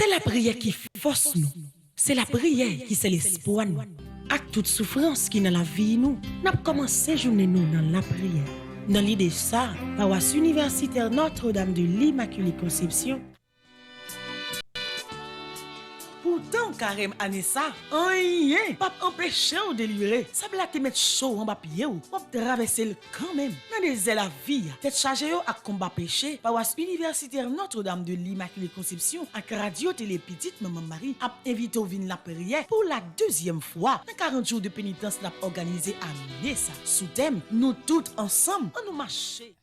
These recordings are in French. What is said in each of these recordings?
C'est la prière qui force nous. C'est la prière qui c'est l'espoir nous. À toute souffrance qui dans la vie nous, n'a commencé journée nous dans la prière. Dans l'idée ça, paroisse universitaire Notre-Dame de l'Immaculée Conception. Pourtant, carême Anessa, rien, pas empêcher ou délivrer. Ça blague te mettre chaud en bas pied ou, pas traverser le quand même. Dans des la vie, tête chargée à combat péché, paroisse universitaire Notre-Dame de l'Immaculée Conception, avec radio télé petite maman Marie, a invité au vin la prière pour la deuxième fois. Dans 40 jours de pénitence, l'a organisé à Nessa. Sous thème, nous toutes ensemble, on nous marcher.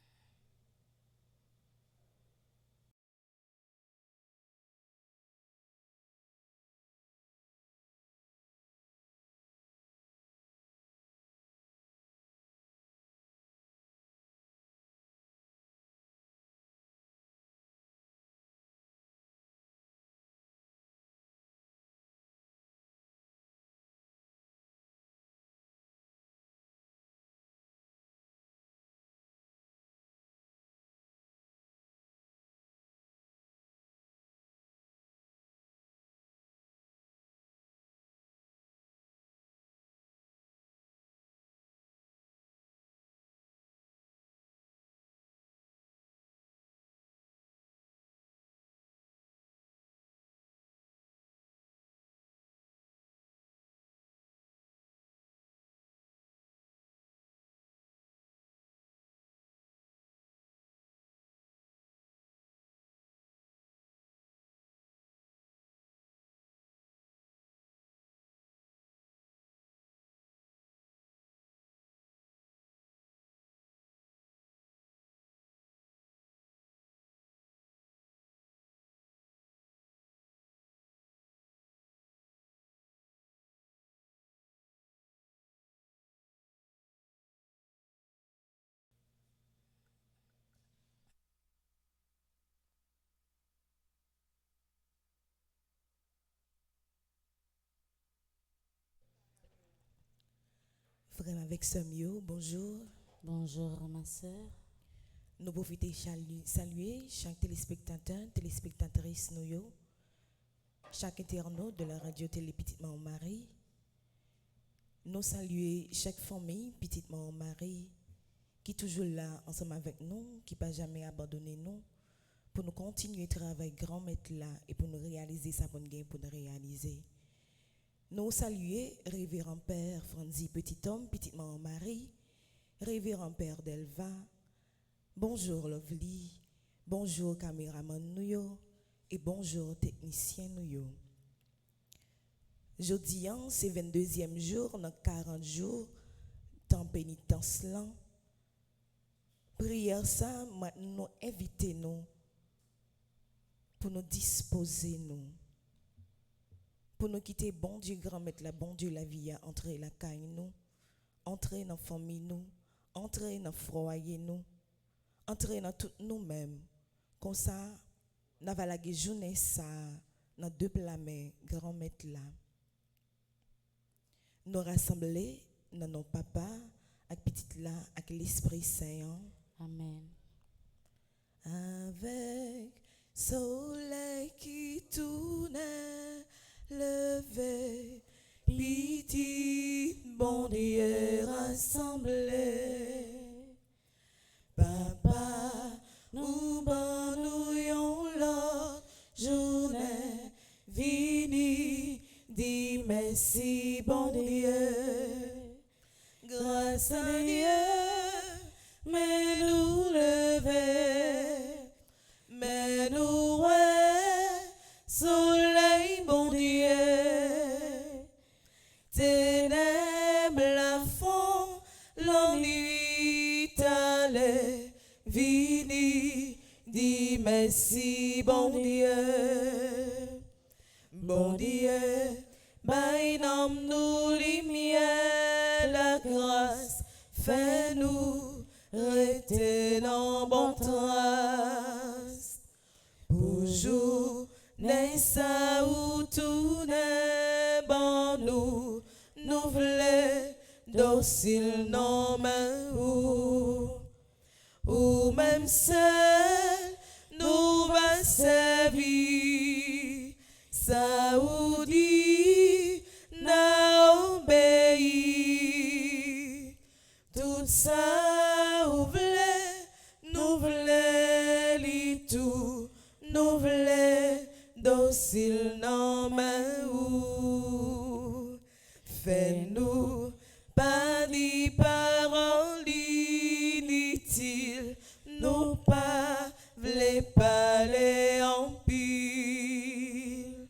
Frère avec Samio, bonjour. Bonjour ma sœur. Nous profitons saluer chaque téléspectateur, téléspectatrice nous yo, chaque internaute de la radio télé Petite Maman Marie. Nous saluer chaque famille Petite Maman Marie qui est toujours là ensemble avec nous, qui pas jamais abandonné nous pour nous continuer travailler grand maître là et pour nous réaliser ça bonne gain pour nous réaliser. Nous saluer révérend père Franzi Petit Homme, Petite Maman Marie, révérend père Delva. Bonjour Lovely, bonjour caméraman nous et bonjour technicien nous. Jeudi c'est 22e jour dans 40 jours temps pénitence là. Prière ça nous inviter nous pour nous disposer nous. Pour nous quitter bon Dieu grand maître la bon Dieu la vie à entrer la caille nous, entrer dans la famille nous, entrer dans le foyer nous, entrer dans tout nous-mêmes. Comme ça, nous avons la journée ça, dans deux plamets grand maître là. Nous rassembler dans nos papas, avec petite là, avec l'Esprit Saint. Amen. Avec soleil qui tourne levé, petit bon Dieu rassemblé. Papa, nous nous l'autre journée, vini, dis merci bon Dieu. Grâce à Dieu, mais nous lever, mais nous soleil bon Dieu, ténèbres la fond, l'ennui t'allait, vini, dis merci bon Dieu, bon Dieu, by nom nous lumière, la grâce, fais-nous retenir bon trace, pour jour, n'est ça ou tout n'est bon nous, nous voulons docile non mais ou même seul nous va servir Saoudi n'a obéi. Tout ça ou vle, nous vle li tout, nous vle docile non mais ou. Fais-nous pas des paroles inutiles, nous pas vle parler en pile.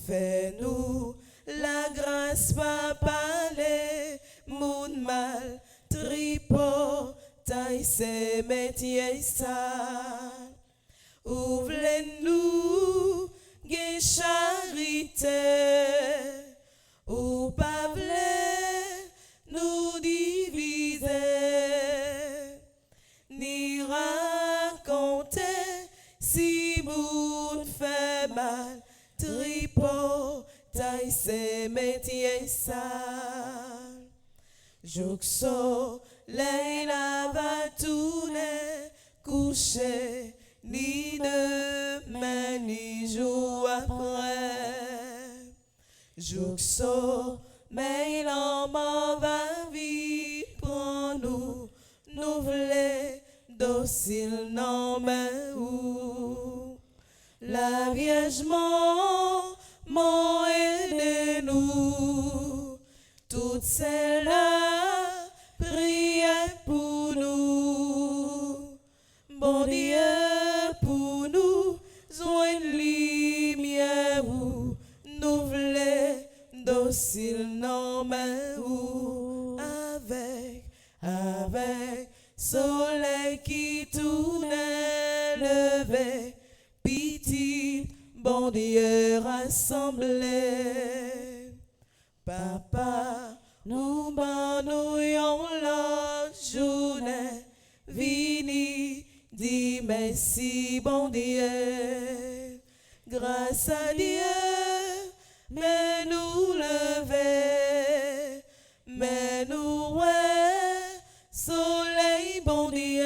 Fais-nous la grâce pas parler, moun mal, tripot, taille ses métiers sales. Ouvre-nous, gen charité, ou pas vle nous diviser, ni raconter si moun fait mal, tripot, taille ses métiers sales. Joukso, Leila va tourner, coucher, ni demain, ni jour après. Joukso, mais l'homme va vivre pour nous, nous voulons docile, non mais où. La Vierge m'ont aidé nous, toutes celles-là priaient pour nous. Bon Dieu pour nous, joigne lumière où nous voulons docile, non mais où. Avec soleil qui tournait levé, petit, bon Dieu rassemblé. Papa, nous banouillons l'autre journée, vini, dis merci, bon Dieu. Grâce à Dieu, mais nous lever, mais nous ouais, soleil, bon Dieu.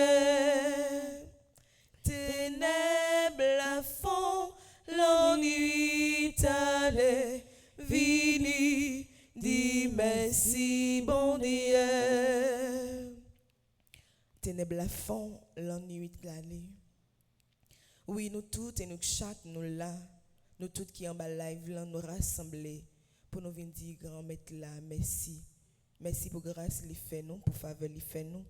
Ténèbres à fond, l'ennui t'allait, vini, dis merci, bon Dieu. Ténèbres à fond, l'ennui t'allait. Oui, nous toutes et nous chaque, nous là, nous toutes qui en bas live là, nous rassembler pour nous venir dire grand maître là, merci. Merci pour grâce les fait nous, pour faveur les fait nous.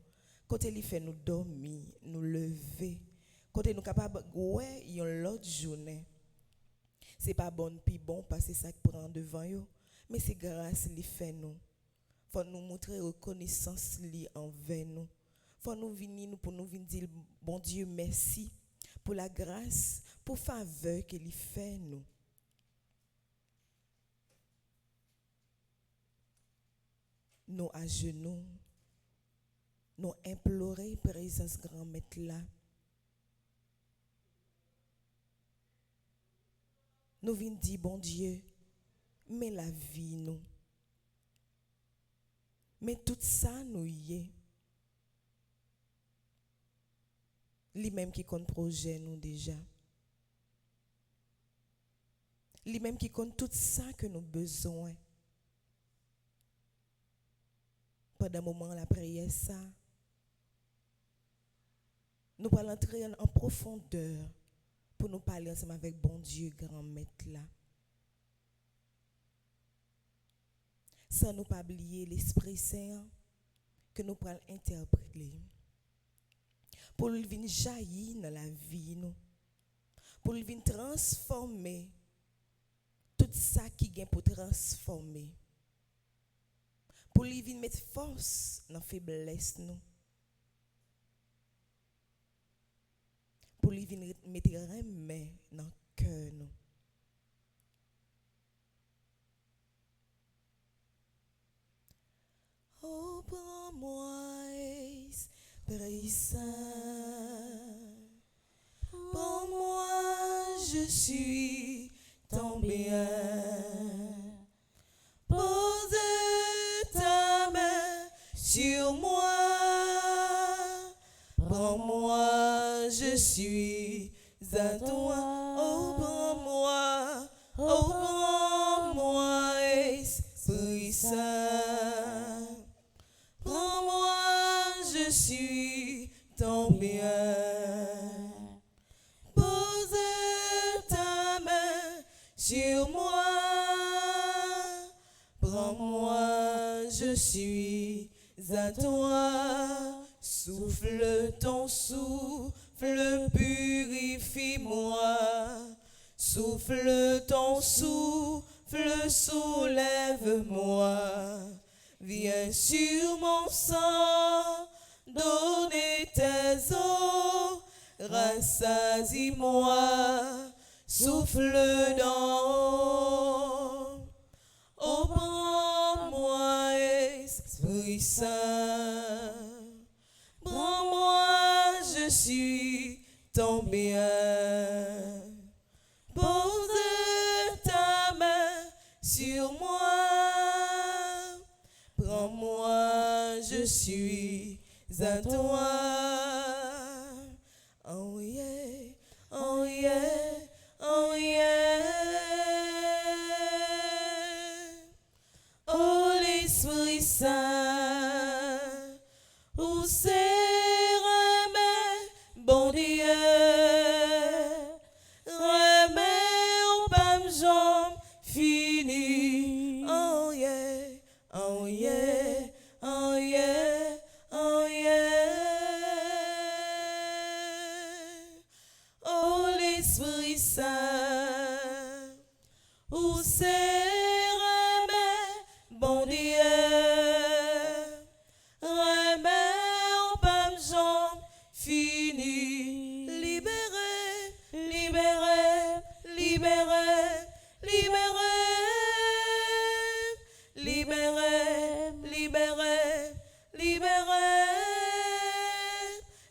Côté les fait nous dormir, nous lever. Côté nous capable ouais, yon l'autre journée. C'est pas bon puis bon parce que ça qui prend devant yo, mais c'est grâce les fait nous. Faut nous montrer reconnaissance li envers nous. Faut nous venir nous pour nous venir dire bon Dieu merci pour la grâce, pour faveur qu'il fait nous. Nous à genoux, nous implorer présence grand maître là. Nous venons dire bon Dieu, mais la vie nous. Mais tout ça nous y est. Lui-même qui compte projet nous déjà. Lui-même qui compte tout ça que nous besoin. Pendant un moment la prière ça, nous allons entrer en profondeur pour nous parler ensemble avec bon Dieu grand maître là. Sans nous pas oublier l'Esprit Saint que nous allons interpréter. Pour lui venir jaillir dans la vie nous, pour lui venir transformer tout ça qui vient pour transformer, pour lui venir mettre force dans la faiblesse nous, pour lui venir mettre remède dans le cœur nous. Oh, prends-moi, Esprit Saint, pour moi je suis ton bien. Pose ta main sur moi, prends-moi, je suis à toi. Oh, prends-moi, oh, prends-moi. Saint, prends-moi, je suis ton bien. Pose ta main sur moi, prends-moi, je suis à toi. Souffle ton souffle, purifie-moi. Souffle ton souffle, soulève-moi. Viens sur mon sang, donner tes eaux, rassasie-moi, souffle d'en haut. Oh, prends-moi, Esprit Saint, prends-moi, je suis ton bien. Pose ta main sur moi, prends-moi, je suis à toi. Oh yeah, oh yeah, oh yeah. Oh l'Esprit Saint, où c'est remets, bon Dieu, remets au pam jambe fini. Oh yeah, oh yeah, oh yeah, oh yeah. Oh l'Esprit Saint, où c'est remets, bon Dieu, remets au pam jambe fini. Libéré, libéré, libéré, libéré, libéré, libéré, libéré,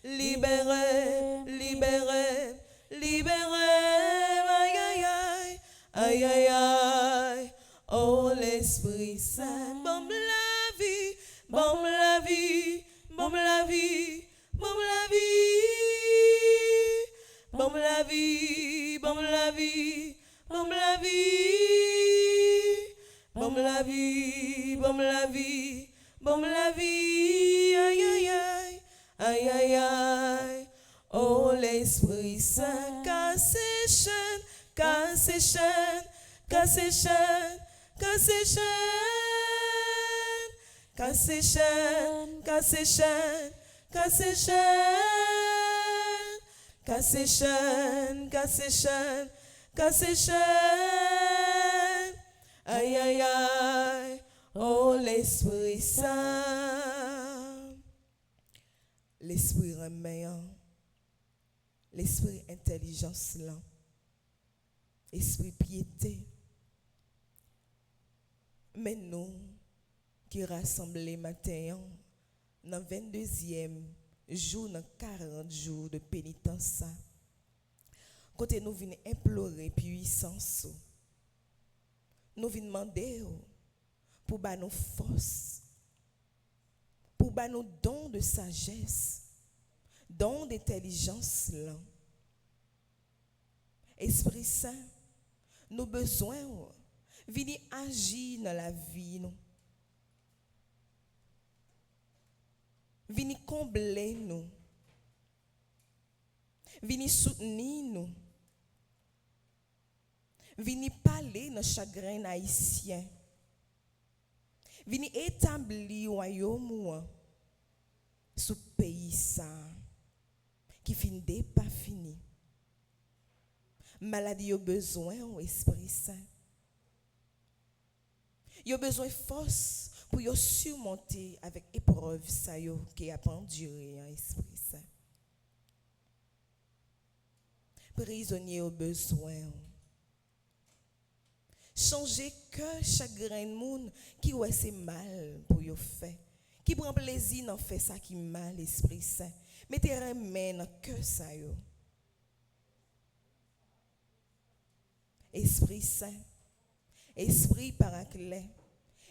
libéré, libéré, libéré. Aïe aïe aïe, aïe aïe aïe. Oh l'Esprit Saint, bon la vie, bon la vie, bon la vie, bon la vie, bon la vie, bon la vie, bon la vie, bon la vie, bon la vie, bon la vie. Aïe aïe aïe, aïe aïe aïe. Oh l'Esprit Saint, casse ses chaînes, casse ses chaînes, casse ses chaînes, casse ses chaînes, casse ses chaînes, casse ses chaînes, casse ses chaînes, casse ses chaînes, casse ses chaînes, casse ses chaînes. Aïe aïe aïe, oh l'Esprit Saint, l'Esprit reméant, l'Esprit intelligence là, Esprit piété. Mais nous qui rassemblés matin dans 22e jour, dans 40 jours de pénitence, côté nous venons implorer puissance, nous venons demander pour ba nos forces, pour ba nos dons de sagesse, dons d'intelligence là. Esprit Saint, nous besoin venir agir dans la vie nous. Venir combler nous. Venir soutenir nous. Venir parler nos chagrins haïtiens. Venir établir royaume sous pays ça qui finit pas fini. Maladie a besoin au Esprit Saint. Il a besoin de force pour yo surmonter avec épreuve ça yo qui a enduré en Esprit Saint. Prisonnier au besoin. Changer que chagrin de monde qui ouais c'est mal pour yo fait. Qui prend plaisir dans faire ça qui mal Esprit Saint. Mettez remède dans que ça yo. Esprit Saint, Esprit paraclet,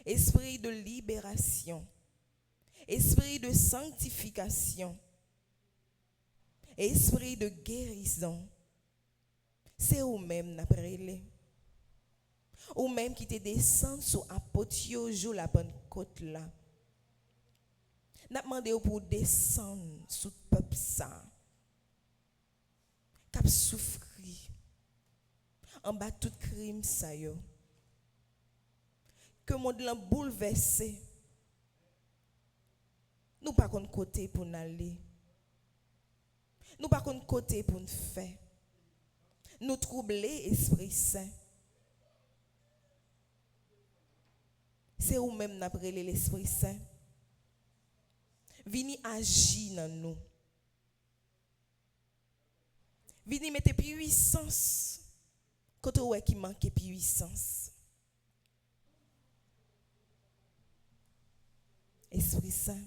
Esprit de libération, Esprit de sanctification, Esprit de guérison, c'est vous-même n'après. ou même qui te descend sur apotio jour la Pentecôte là. N'a demandé pour descendre sous peuple ça. Cap souffri en bas tout crime ça yo. Que monde l'a bouleversé. Nous pas contre côté pour aller. Nous pas contre côté pour nous faire. Nous troubler Esprit Saint. C'est où même n'a prélé l'Esprit Saint. Vini agir dans nous. Vini mettre puissance. Quand on qui manque puissance. Esprit Saint.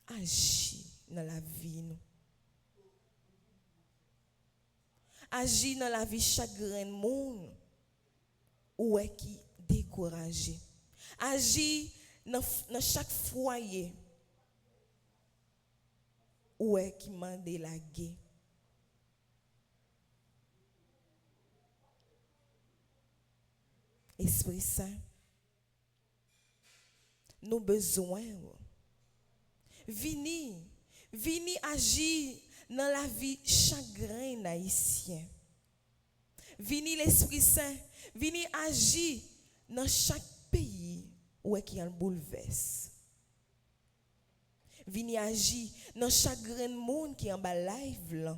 Agis dans la vie nous. Agis dans la vie chaque grain de monde ou est qui découragé. Agis dans chaque foyer ou est qui m'a délagué. Esprit Saint, nous besoin. Vini agir dans la vie chagrin haïtien. Vini l'Esprit Saint, vini agir dans chaque pays où est qu'il y a un bouleverse. Vini agir dans chaque grain de monde qui est en bas live là.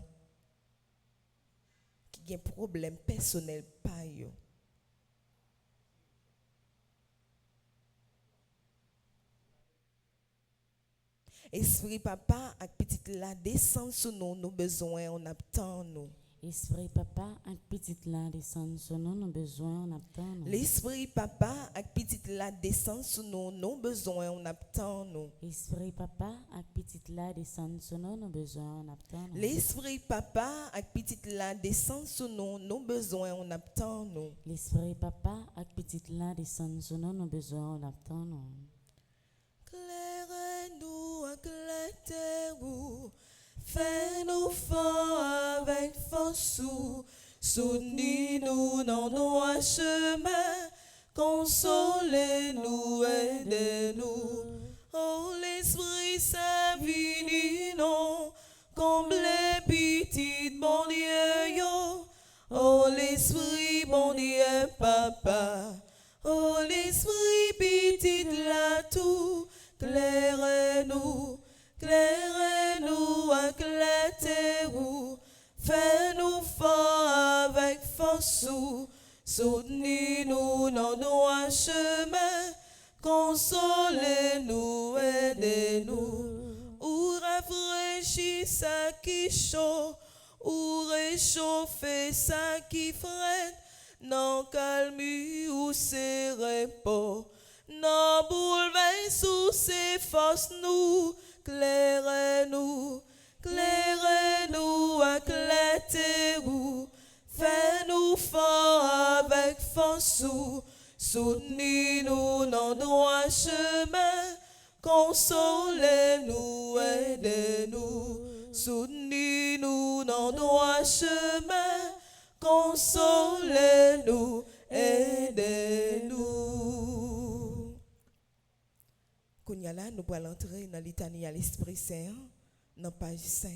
Qui a un problème personnel pa yo. Esprit papa ak petite la descend sur nous, nos besoins, on attend nous. Esprit papa ak petite la descend sur nous, nos besoins, on attend nous. L'esprit papa ak petite la descend sur nous, nos besoins, on attend nous. Esprit papa ak petite la descend sur nous, nos besoins, on attend nous. L'esprit papa ak petite la descend sur nous, nos besoins, on attend nous. L'esprit papa ak petite la descend sur nous, nos besoins, on attend nous. Claire-nous, éclairez-nous, fais-nous fort avec force, soutenez-nous dans nos chemins, consolez-nous, aidez-nous. Oh, l'Esprit Saint, venez nous, comblez petit bon Dieu, yo. Oh, l'Esprit, bon Dieu, papa. Oh, l'Esprit, petit la tout. Clairez-nous, éclairez-nous, fais-nous fort avec force, soutenez-nous dans nos chemins, consolez-nous, aidez-nous, ou rafraîchis ça qui chaud, ou réchauffer ça qui freine, non calme ou c'est repos. Non bouleverse sous ses forces nous, clairez-nous, éclairez-nous, fais-nous fort avec force, soutenez-nous dans nos chemins, consolez-nous, aidez-nous, soutenez-nous dans nos chemins, consolez-nous, aidez-nous. Là, nous allons entrer dans litanie à l'Esprit Saint, dans page 5.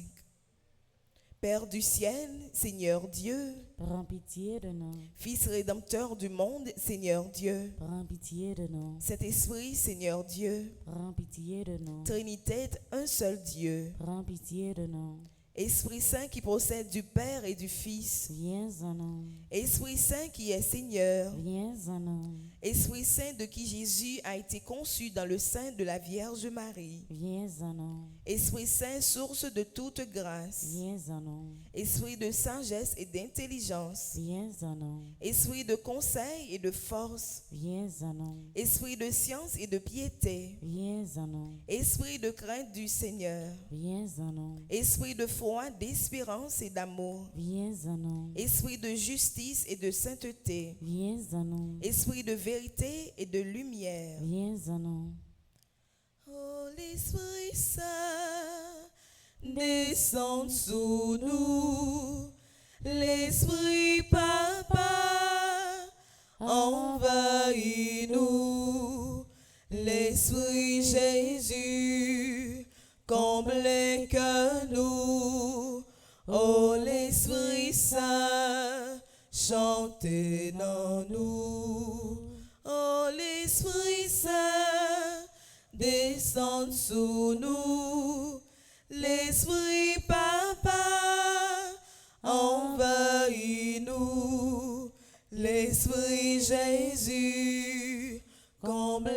Père du ciel, Seigneur Dieu, prends pitié de nous. Fils rédempteur du monde, Seigneur Dieu, Prends pitié de nous. Saint-Esprit, Seigneur Dieu, Prends pitié de nous. Trinité, un seul Dieu, Prends pitié de nous. Esprit Saint qui procède du Père et du Fils, Viens en nous. Esprit Saint qui est Seigneur, Viens en nous. Esprit Saint de qui Jésus a été conçu dans le sein de la Vierge Marie, Viens en nous. Esprit Saint, source de toute grâce, Viens en nous. Esprit de sagesse et d'intelligence, Viens en nous. Esprit de conseil et de force, Viens en nous. Esprit de science et de piété, Viens en nous. Esprit de crainte du Seigneur, Viens en nous. Esprit de foi, d'espérance et d'amour, Viens en nous. Esprit de justice et de sainteté, Viens en nous. Esprit de vérité et de lumière. Viens en nous. Oh, l'Esprit Saint, descend sous nous. L'Esprit Papa envahit-nous. L'Esprit Jésus comble que nous. Oh l'Esprit Saint, chantez dans nous. Oh l'Esprit Saint, descend sous nous. L'Esprit Papa envahit-nous. L'Esprit Jésus comble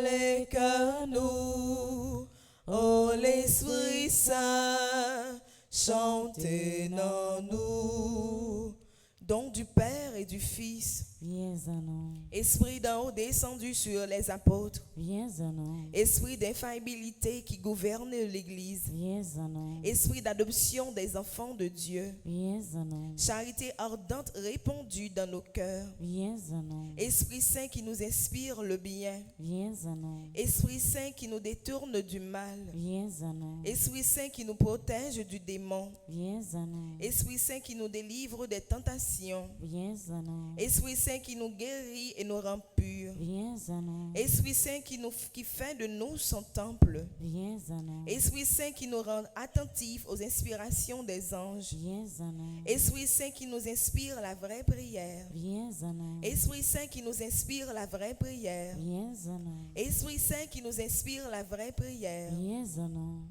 que nous. Oh l'Esprit Saint, chantez dans nous. Don du Père et du Fils. Viens à nous. Esprit d'en haut descendu sur les apôtres. Viens à nous. Esprit d'infaillibilité qui gouverne l'Église. Viens à nous. Esprit d'adoption des enfants de Dieu. Viens à nous. Charité ardente répandue dans nos cœurs. Viens à nous. Esprit Saint qui nous inspire le bien. Viens à nous. Esprit Saint qui nous détourne du mal. Viens à nous. Esprit Saint qui nous protège du démon. Viens à nous. Esprit Saint qui nous délivre des tentations. Viens à nous. Esprit Saint qui nous guérit et nous rend purs. Viens à nous. Esprit Saint qui fait de nous son temple. Viens à nous. Esprit Saint qui nous rend attentifs aux inspirations des anges. Viens à nous. Esprit Saint qui nous inspire la vraie prière. Viens à nous. Esprit Saint qui nous inspire la vraie prière. Viens à nous. Esprit Saint qui nous inspire la vraie prière. Viens à nous.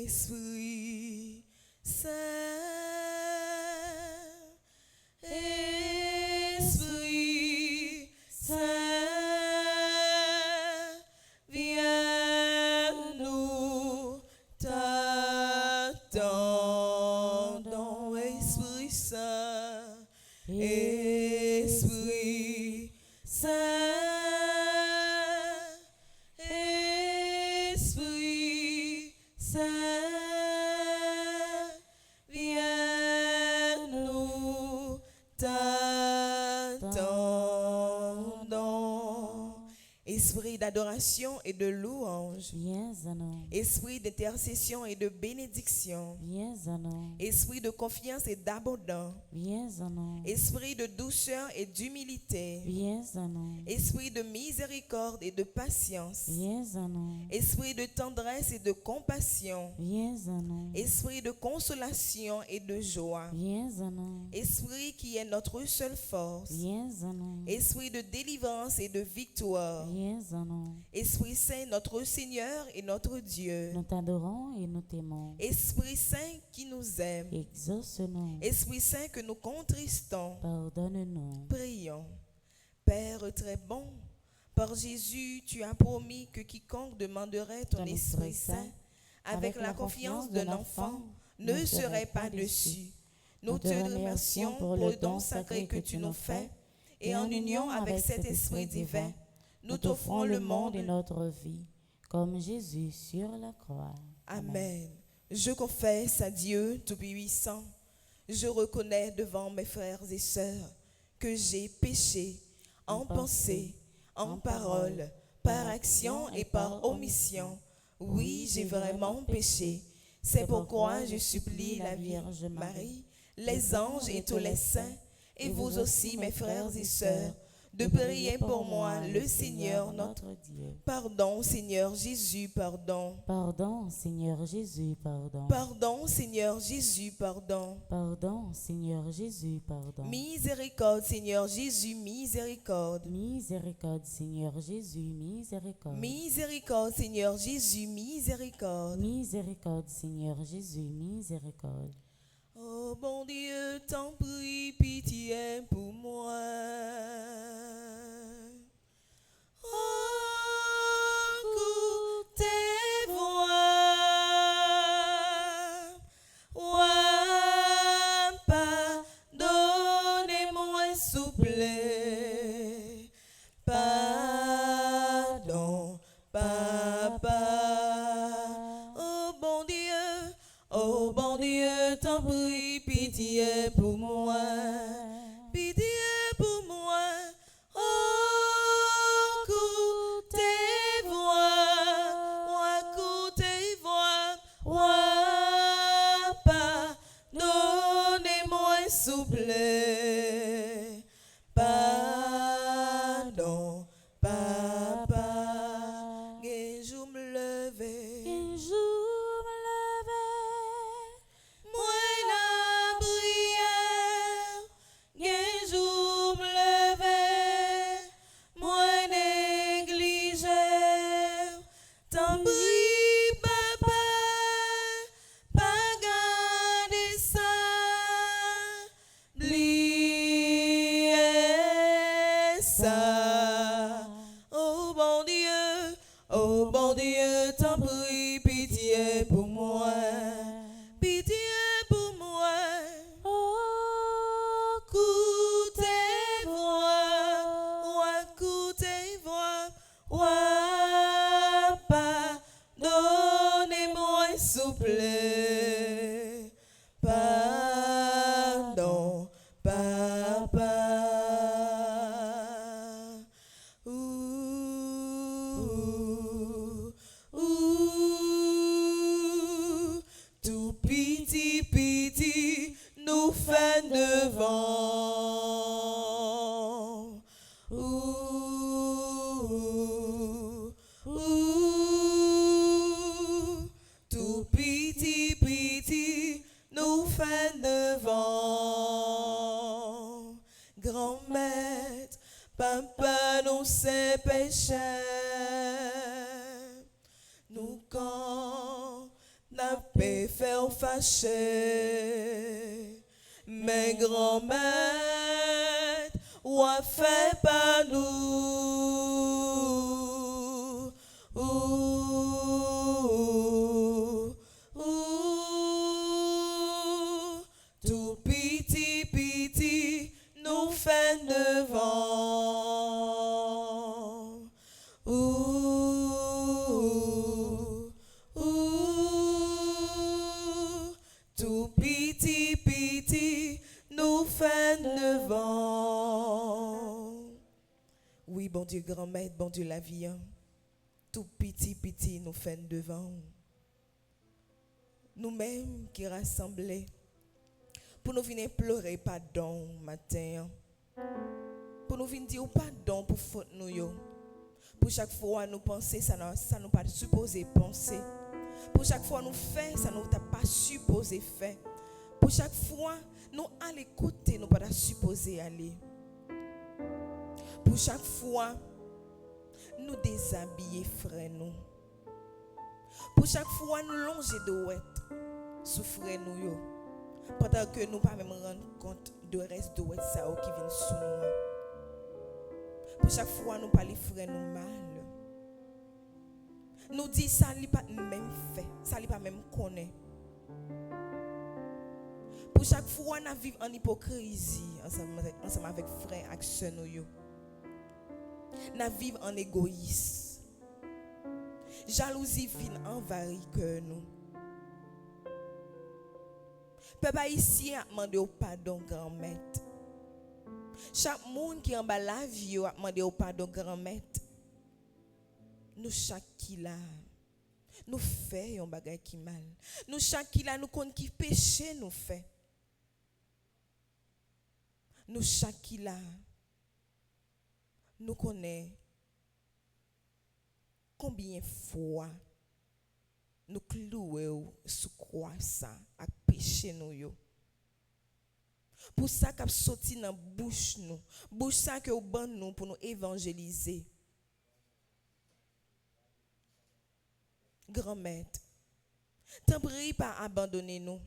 Esprit Saint, Esprit Saint, viens nous t'attendons. Esprit Saint, Esprit Saint, Esprit Saint, viens nous t'attendons. Esprit d'adoration et de louange. Viens à nous. Esprit d'intercession et de bénédiction. Viens à nous. Esprit de confiance et d'abondance. Viens à nous. Esprit de douceur et d'humilité. Viens à nous. Esprit de miséricorde et de patience. Viens à nous. Esprit de tendresse et de compassion. Viens à nous. Esprit de consolation et de joie. Viens à nous. Esprit qui est notre seule force. Viens à nous. Esprit de délivrance et de victoire. Viens à nous. Esprit Saint, notre Seigneur et notre Dieu. Nous t'adorons et nous t'aimons. Esprit Saint qui nous aime. Exauce-nous. Esprit Saint que nous contristons. Pardonne-nous. Prions. Père très bon, par Jésus, tu as promis que quiconque demanderait ton Esprit Saint, avec la confiance d'un enfant, ne serait pas déçu. Nous te remercions pour le don sacré que tu nous fais, et en union avec cet Esprit divin, nous t'offrons le monde et notre vie, comme Jésus sur la croix. Amen. Je confesse à Dieu Tout-Puissant, je reconnais devant mes frères et sœurs que j'ai péché en pensée, en parole, par action et par omission. Oui, j'ai vraiment péché. C'est pourquoi je supplie la Vierge Marie, les anges et tous les saints, et vous aussi mes frères et sœurs, de prier pour moi le Seigneur notre Dieu. Pardon, Seigneur Jésus, pardon. Pardon, Seigneur Jésus, pardon. Pardon, Seigneur Jésus, pardon. Pardon, Seigneur Jésus, pardon. Miséricorde, Seigneur Jésus, miséricorde. Miséricorde, Seigneur Jésus, miséricorde. Miséricorde, Seigneur Jésus, miséricorde. Miséricorde, Seigneur Jésus, miséricorde. Oh bon Dieu, t'en prie, pitié pour moi. Oh, tes voix, ouais, pardonnez-moi, s'il vous plaît. Pardon, Papa. Oh bon Dieu, t'en prie, pitié pour moi. Pitié pour moi. Oh, écoute tes voix, écoute tes voix, pardonnez-moi. souple. Pardon, papa. Un jour me lever. Un jour me lever. Moi la prière. Un jour me lever. Moi négliger. Tant pis, papa. Pas garder ça. Blier ça. Oh bon Dieu, t'en prie, pitié pour moi. Pitié pour moi. Oh, Écoutez-moi, pardonnez-moi, s'il vous plaît. Pardon, papa. Tout petit, nous fait devant. Tout petit, nous fait devant. Grand-mère, papa, nous c'est péché. Nous quand n'a pas fait fâcher. Mais grand-mère, ou a fait pas nous. Tout petit, nous fait devant. Tout petit, nous fait devant. Oui, bon Dieu, grand-mère, bon Dieu, la vie. Hein. Tout petit, nous fait devant. Nous-mêmes qui rassemblés, pour nous venir pleurer pardon matin. Pour nous venir dire pardon pour faute nous yo. Pour chaque fois nous penser ça nous pas supposé penser. Pour chaque fois nous faire ça nous pas supposé faire. Pour chaque fois nous aller écouter nous pas supposé aller. Pour chaque fois nous déshabiller frère nous. Pour chaque fois nous longer de ouette souffrir nous yo. Pendant que nous pas même rendre compte de reste de ouette ça qui vient sous nous. Pour chaque fois nous parler frère nous mal. Nous dit ça li pas même fait, ça li pas même connaît. Pour chaque fois nous vivons en hypocrisie ensemble avec frère et sœur nous yo. Nous vivons en égoïsme. Jalousie vient envahir cœur nous. Papa ici a demandé au pardon grand-mère. Chaque monde qui en bas la vie a demandé au pardon grand-mère. Nous chaque qui là nous fait un bagage qui mal. Nous chaque qui là nous connaît qui péché nous fait. Nous chaque qui là nous connaît combien fois nous clouer sous croix ça à péché nous yo. Pour ça qu'a sorti dans bouche ça que au ban nous pour nous évangéliser. Grand-mère, t'en prie pas abandonner nous.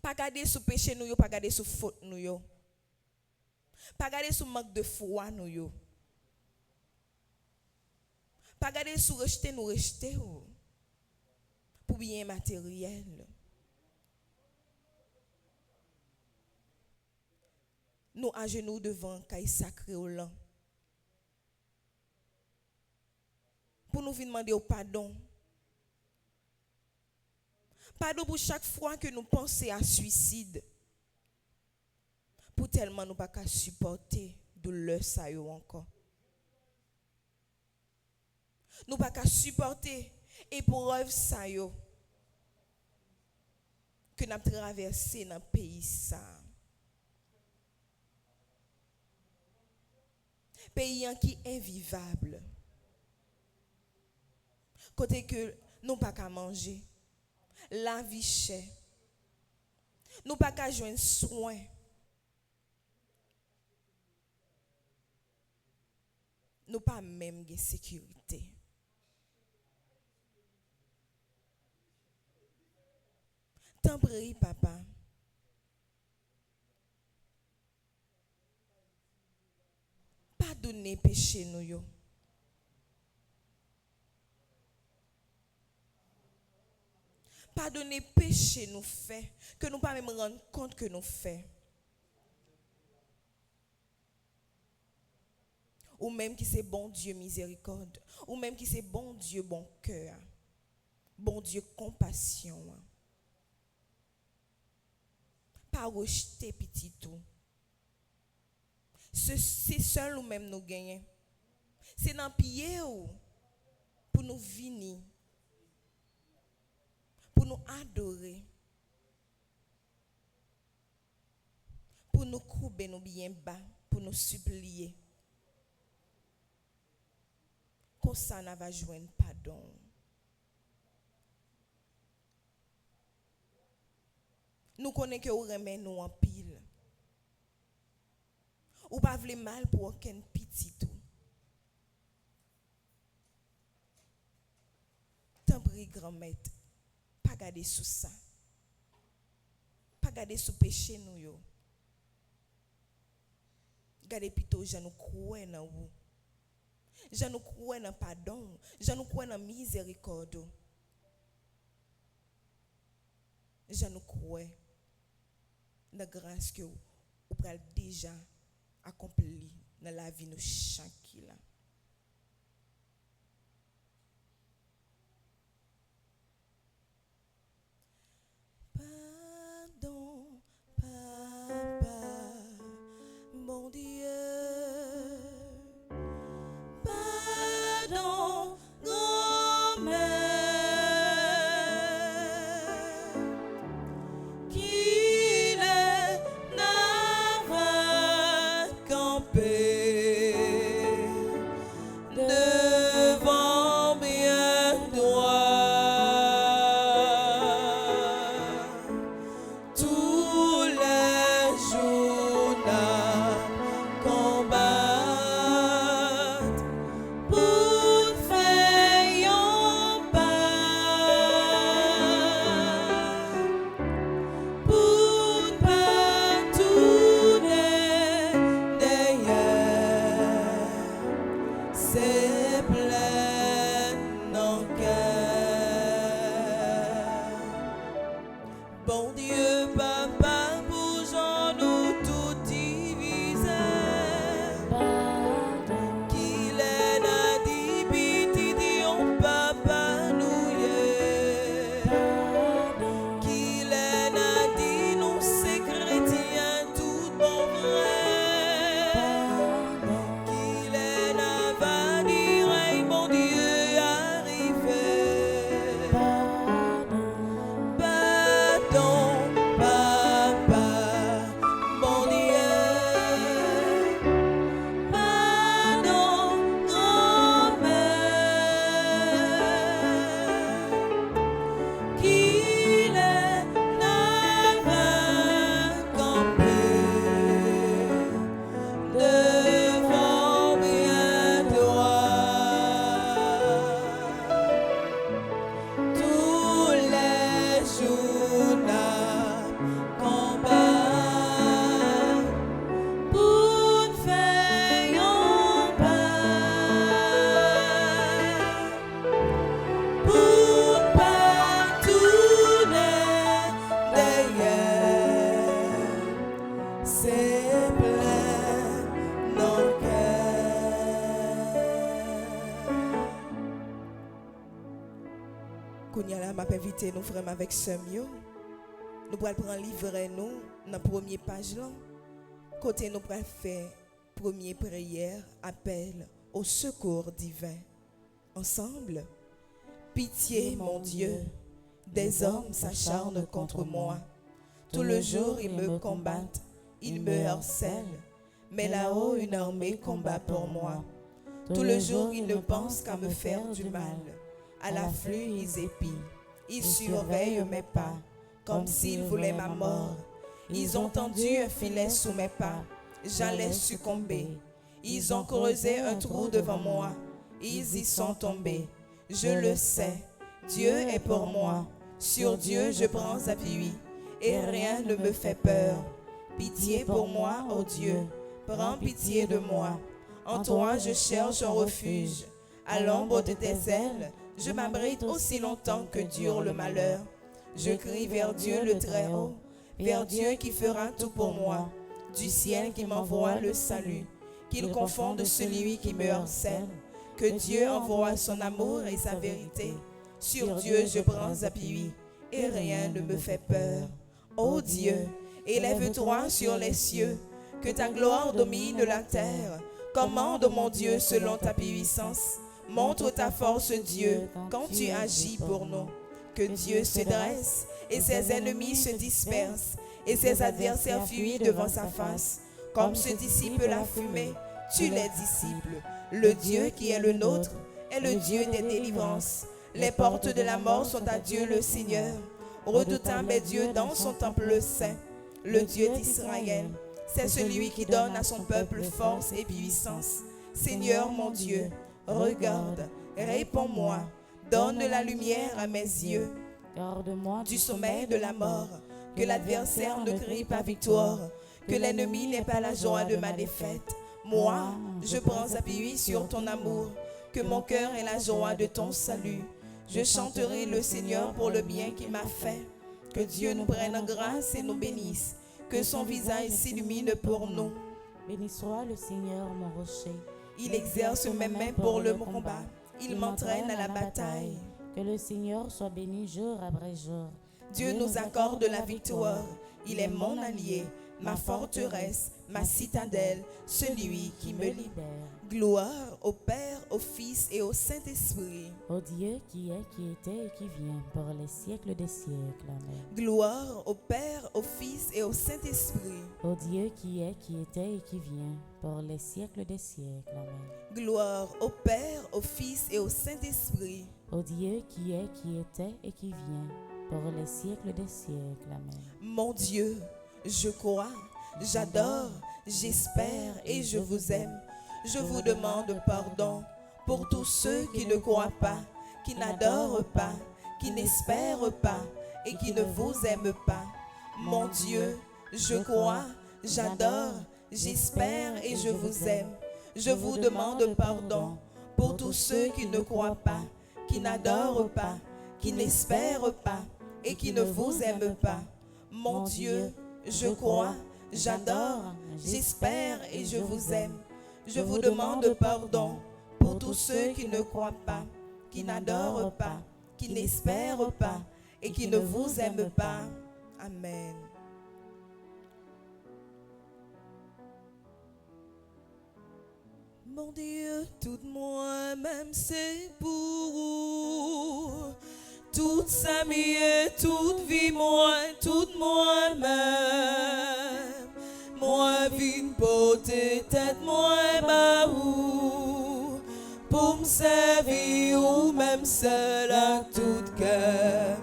Pas garder sous péché nous yo, pas garder sous faute nous yo. Pas garder sous manque de foi nous yo. Pas garder sous rejeter pour bien matériel. Nous à genoux devant caille sacré au lent. Pour nous venir demander au pardon. Pardon pour chaque fois que nous pensons à suicide. Pour tellement nous pas qu'à supporter douleur ça yo encore. Nous pas qu'à supporter épreuve ça yo. Que que nous avons traversé dans le pays ça. Pays qui est invivable. Côté que nous pas qu'à manger, la vie chère. Nous pas qu'à joindre soin. Nous pas même de sécurité. Tant prie, papa. Pardonnez péché nous yo. Pardonnez péché nous fait que nous pas même rendre compte que nous fait. Ou même qui c'est bon Dieu miséricorde, ou même qui c'est bon Dieu bon cœur, bon Dieu compassion. Pas rejeter petit tout. C'est seul ou même nous gagner. C'est dans pied pour nous venir, pour nous adorer, pour nous courber nous bien bas, pour nous supplier. Comme ça, nous va joindre pardon. Nous connaissons que vous remet nous en pile. Ou pas vle mal pour aucun petit tout. Tant pis grand-mère, pas garder sous ça. Pas garder sous péché nous yo. Garder plutôt je nous crois dans vous. Je nous crois dans pardon, je nous crois dans miséricorde. Je nous crois dans grâce que vous avez déjà accompli dans la vie de chacun. Pardon, papa, mon Dieu. Pardon, grand-mère, qui n'a pas campé devant bien droit. Tous les jours n'a combattre pour faire un pas, pour pas tourner derrière, c'est plein dans cœur. Bon Dieu, papa, pour Jean nous tout divisé. Pardon, Qu'il est n'a dit petit dit on papa nous yé. pardon, Qu'il est n'a dit nous c'est chrétien tout bon vrai. pardon, Qu'il est n'a pas dit hey, mon Dieu arrivé. pardon, Pardon, papa, mon Dieu. Pardon, grand-mère, qu'il est n'a pas campé devant bien droit. Tous les jours n'a combat pour faire un pas, pour pas tourner derrière, c'est plein dans cœur. Kounya la m'a invité nous frères avec Semio. Nous pourrons prendre livret nous dans la première page là. Côté nous pourrons faire première prière, appel au secours divin. Ensemble, pitié mon Dieu, des hommes s'acharnent contre moi. Tout le jour, ils me combattent, ils me harcèlent. Mais là-haut, une armée combat pour moi. Tout le jour, ils ne pensent qu'à me faire du mal. À l'afflux, ils épient. Ils surveillent mes pas, comme s'ils voulaient ma mort. Ils ont tendu un filet sous mes pas. J'allais succomber. Ils ont creusé un trou devant moi. Ils y sont tombés. Je le sais, Dieu est pour moi. Sur Dieu je prends appui, et rien ne me fait peur. Pitié pour moi, ô Dieu, prends pitié de moi. En toi je cherche un refuge. À l'ombre de tes ailes, je m'abrite aussi longtemps que dure le malheur. Je crie vers Dieu le Très-Haut, vers Dieu qui fera tout pour moi. Du ciel qui m'envoie le salut, qu'il confonde celui qui me harcèle. Que Dieu envoie son amour et sa vérité. Sur Dieu je prends appui, et rien ne me fait peur. Ô Dieu, élève-toi sur les cieux, que ta gloire domine la terre. Commande mon Dieu selon ta puissance. Montre ta force, Dieu, quand tu agis pour nous. Que Dieu se dresse et ses ennemis se dispersent, et ses adversaires fuient devant sa face. Comme se dissipe la fumée, tu les disciples. Le Dieu qui est le nôtre est le Dieu des délivrances. Les portes de la mort sont à Dieu le Seigneur. Redoutable est Dieu dans son temple saint. Le Dieu d'Israël, c'est celui qui donne à son peuple force et puissance. Seigneur mon Dieu, regarde, réponds-moi, donne la lumière à mes yeux. Garde-moi Du sommeil de la mort, que l'adversaire ne crie pas victoire, que l'ennemi n'ait pas la joie de ma défaite. Moi, je prends appui sur ton amour, que mon cœur ait la joie de ton salut. Je chanterai le Seigneur pour le bien qu'il m'a fait. Que Dieu nous prenne en grâce et nous bénisse, que son visage s'illumine pour nous. Béni soit le Seigneur, mon rocher. Il exerce mes mains pour le combat, il m'entraîne à la bataille. Que le Seigneur soit béni jour après jour. Dieu nous accorde la victoire, il est mon allié, ma forteresse, ma citadelle, celui qui me libère. Gloire au Père, au Fils et au Saint-Esprit. Ô Dieu qui est, qui était et qui vient, pour les siècles des siècles. Amen. Gloire au Père, au Fils et au Saint-Esprit. Ô Dieu qui est, qui était et qui vient, pour les siècles des siècles. Amen. Gloire au Père, au Fils et au Saint-Esprit. Ô Dieu qui est, qui était et qui vient, pour les siècles des siècles. Amen. Mon Dieu, je crois, j'adore, j'espère et je vous aime. Je vous demande pardon pour tous ceux qui ne croient pas, qui n'adorent pas, qui n'espèrent pas et qui ne vous aiment pas. Mon Dieu, je crois, j'adore, j'espère et je vous aime. Je vous demande pardon pour tous ceux qui ne croient pas, qui n'adorent pas, qui n'espèrent pas et qui ne vous aiment pas. Mon Dieu, je crois, j'adore, j'espère et je vous aime. Je vous demande pardon pour tous ceux qui ne croient pas, qui n'adorent pas, qui n'espèrent pas et qui ne vous aiment pas. Amen. Mon Dieu, toute moi-même c'est pour toute sa vie, toute vie, moi, toute moi-même. Moi, vine porter tête, moi, ma ou pour me servir ou même seul à tout cœur.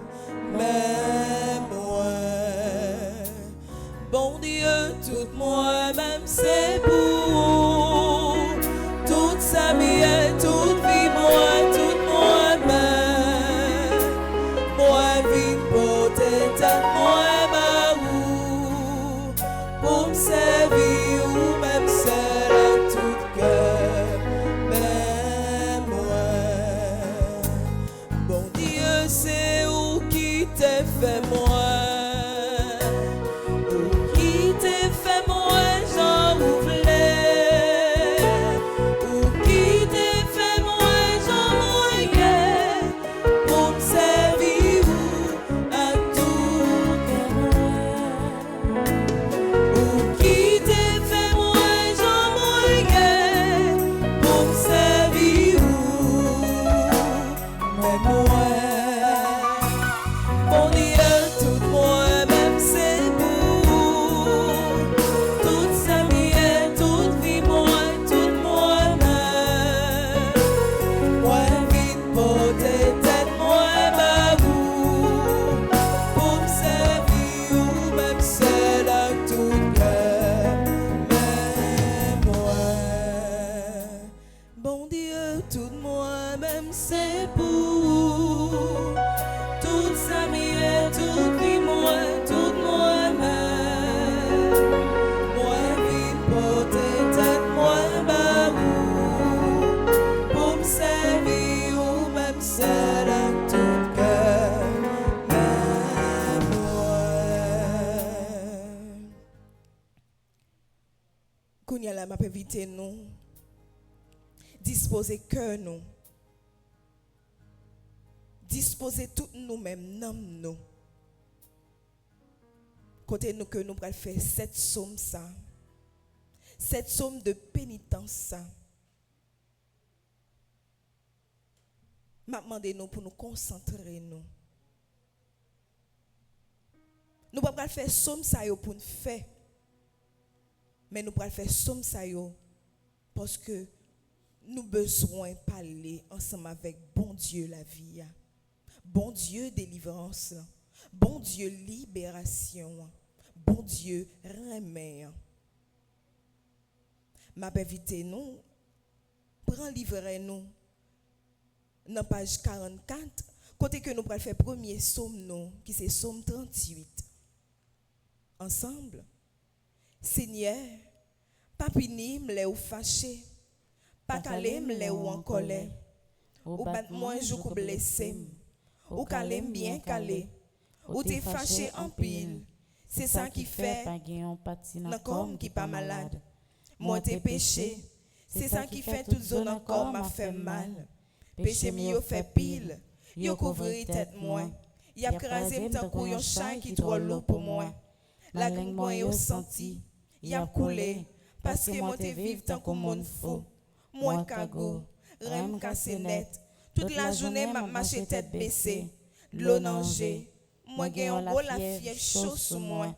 Mais moi, bon Dieu, toute moi-même c'est pour toute sa vie, toute vie, moi, toute moi-même. Moi, vine porter tête, moi, ma ou pour me servir ou même seul à tout cœur. Mais moi, bon Dieu, c'est où qui t'est fait moi, où qui t'est fait moi, j'en voulais, où qui t'est fait moi, j'en moyen, pour me servir à tout cœur. Qui t'est fait moi, j'en moyen, pour me servir mais moi, bon Dieu, toute Kounya la m'a invité nous disposer cœur nous. Disposer tout nous-mêmes nom nous. Côté nous que nous pourrons faire cette somme ça. Cette somme de pénitence ça. M'a demandé nous pour nous concentrer nous. Nous pas faire somme ça yo pour nous faire. Mais nous pourrons faire somme ça yo parce que nous besoin parler ensemble avec bon Dieu la vie. Bon Dieu délivrance. Bon Dieu libération. Bon Dieu remède. M'a invité nous prend livrer nous dans page 44 côté que nous pourrons faire premier psaume nous qui c'est psaume 38. Ensemble. Seigneur, pas punir m'lè ou fâché, pas calé m'lè ou en colère. Ou bat moi jou kou blessé, ou calé bien calé, ou t'es fâché en pile. C'est ça qui fait nan corps qui pas malade. Moi t'es péché, c'est ça qui fait toute zone encore m'a fait mal. Péché mi yo fait pile, yo couvri tête moi. Y a crasé m'tan kou yon chat qui trop lourd pour moi. La langue moi yo senti, y a coulé, parce que moi t'es vive tant qu'on monde fou. Moi kago, rem cassé net, toute la journée m'a marché tête baissée, l'eau nanger, moi gen gros la fièvre chaud sous moi.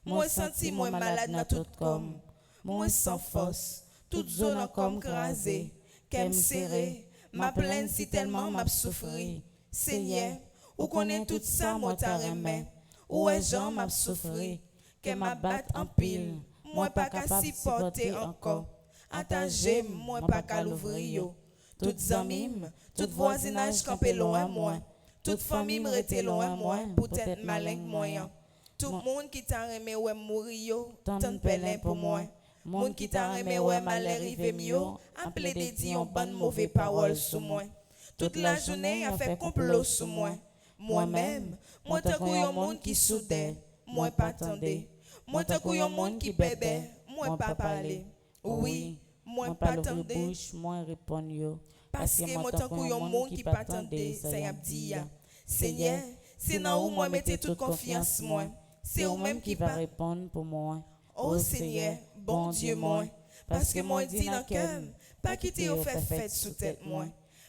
Moi senti moi malade dans tout comme, moi sans force, toute zone comme crasé, qu'aime serré, ma plaine si tellement m'a souffri. Seigneur, ou connaît tout ça moi t'a remet, ou est Jean m'a souffri. Que m'a batte en pile, moi pas qu'à supporter encore. Attaché, moi pas qu'à l'ouvrir. Toutes amis, tout voisinage campé loin moi. Toute famille me rete loin moi, peut-être malin moyen. Tout le monde qui t'a remis ouais mourir, tant pelin pour moi. Monde qui t'a remis ouais mal arrivé mieux, appelé des dions bonne mauvaise parole sous moi. Toute la journée a fait complot sous moi. Moi-même, moi t'as un monde qui soudait, moi pas attendait. Moi t'as un monde qui bébé, moi pas parler. Oui, moi pas attendais. Moi répondre yo. Parce que moi t'as un monde qui pas attendait, ça y a dit. Seigneur, c'est dans où moi mettez toute confiance moi. C'est vous même qui va répondre pour moi. Oh Seigneur, bon Dieu moi, parce que moi dit dans cœur, pas quitter au fait fête sous tête moi.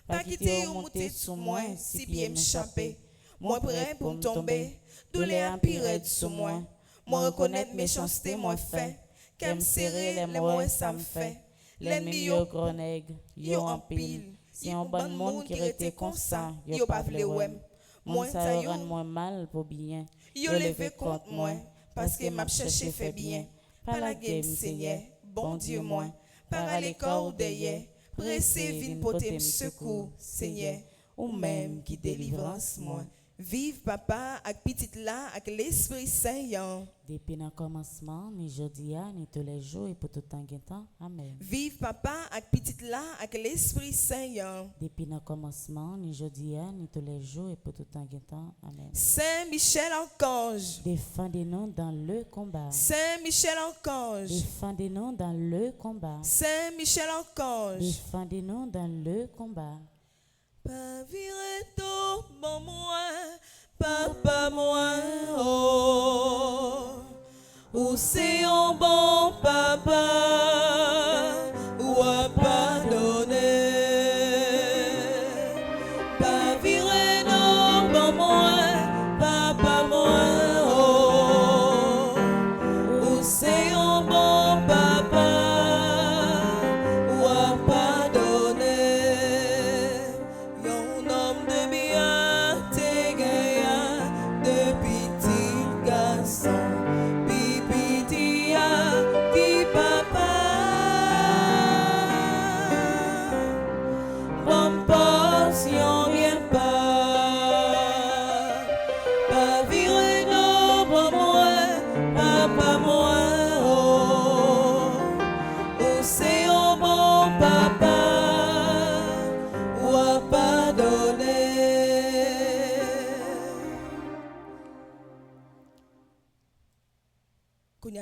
Pas quitter ou monter sous moi si pied m'échapper. Moi prêt pour me tomber, douleur empire sous moi. Moi reconnaître méchanceté moi fait, qu'aime serrer les mots ça me fait. L'ennemi yo grenègue, yo en pile. Si un bon monde qui était comme ça, yo pas vle ouem. Moi ça yo rend moi mal pour bien. Yo levé contre moi parce que m'a cherché fait bien. Par la game Seigneur, bon Dieu moi, par à l'écart ou derrière, pressé vin poter me secours Seigneur, ou même qui délivrance moi. Vive papa avec petite là avec l'Esprit Saint. Depuis le commencement, ni jeudi, ni tous les jours et pour tout temps. Amen. Vive papa avec petite là avec l'Esprit Saint. Depuis le commencement, ni jeudi, ni tous les jours et pour tout temps. Amen. Saint Michel Archange, défendez-nous dans le combat. Saint Michel Archange, défendez-nous dans le combat. Saint Michel Archange, défendez-nous dans le combat. Pas virer tout bon moi, papa moi, oh, ou c'est un bon papa, ou à pardonner. Pas virer non bon moi, papa moi, oh, ou c'est un bon papa, ou à pardonner.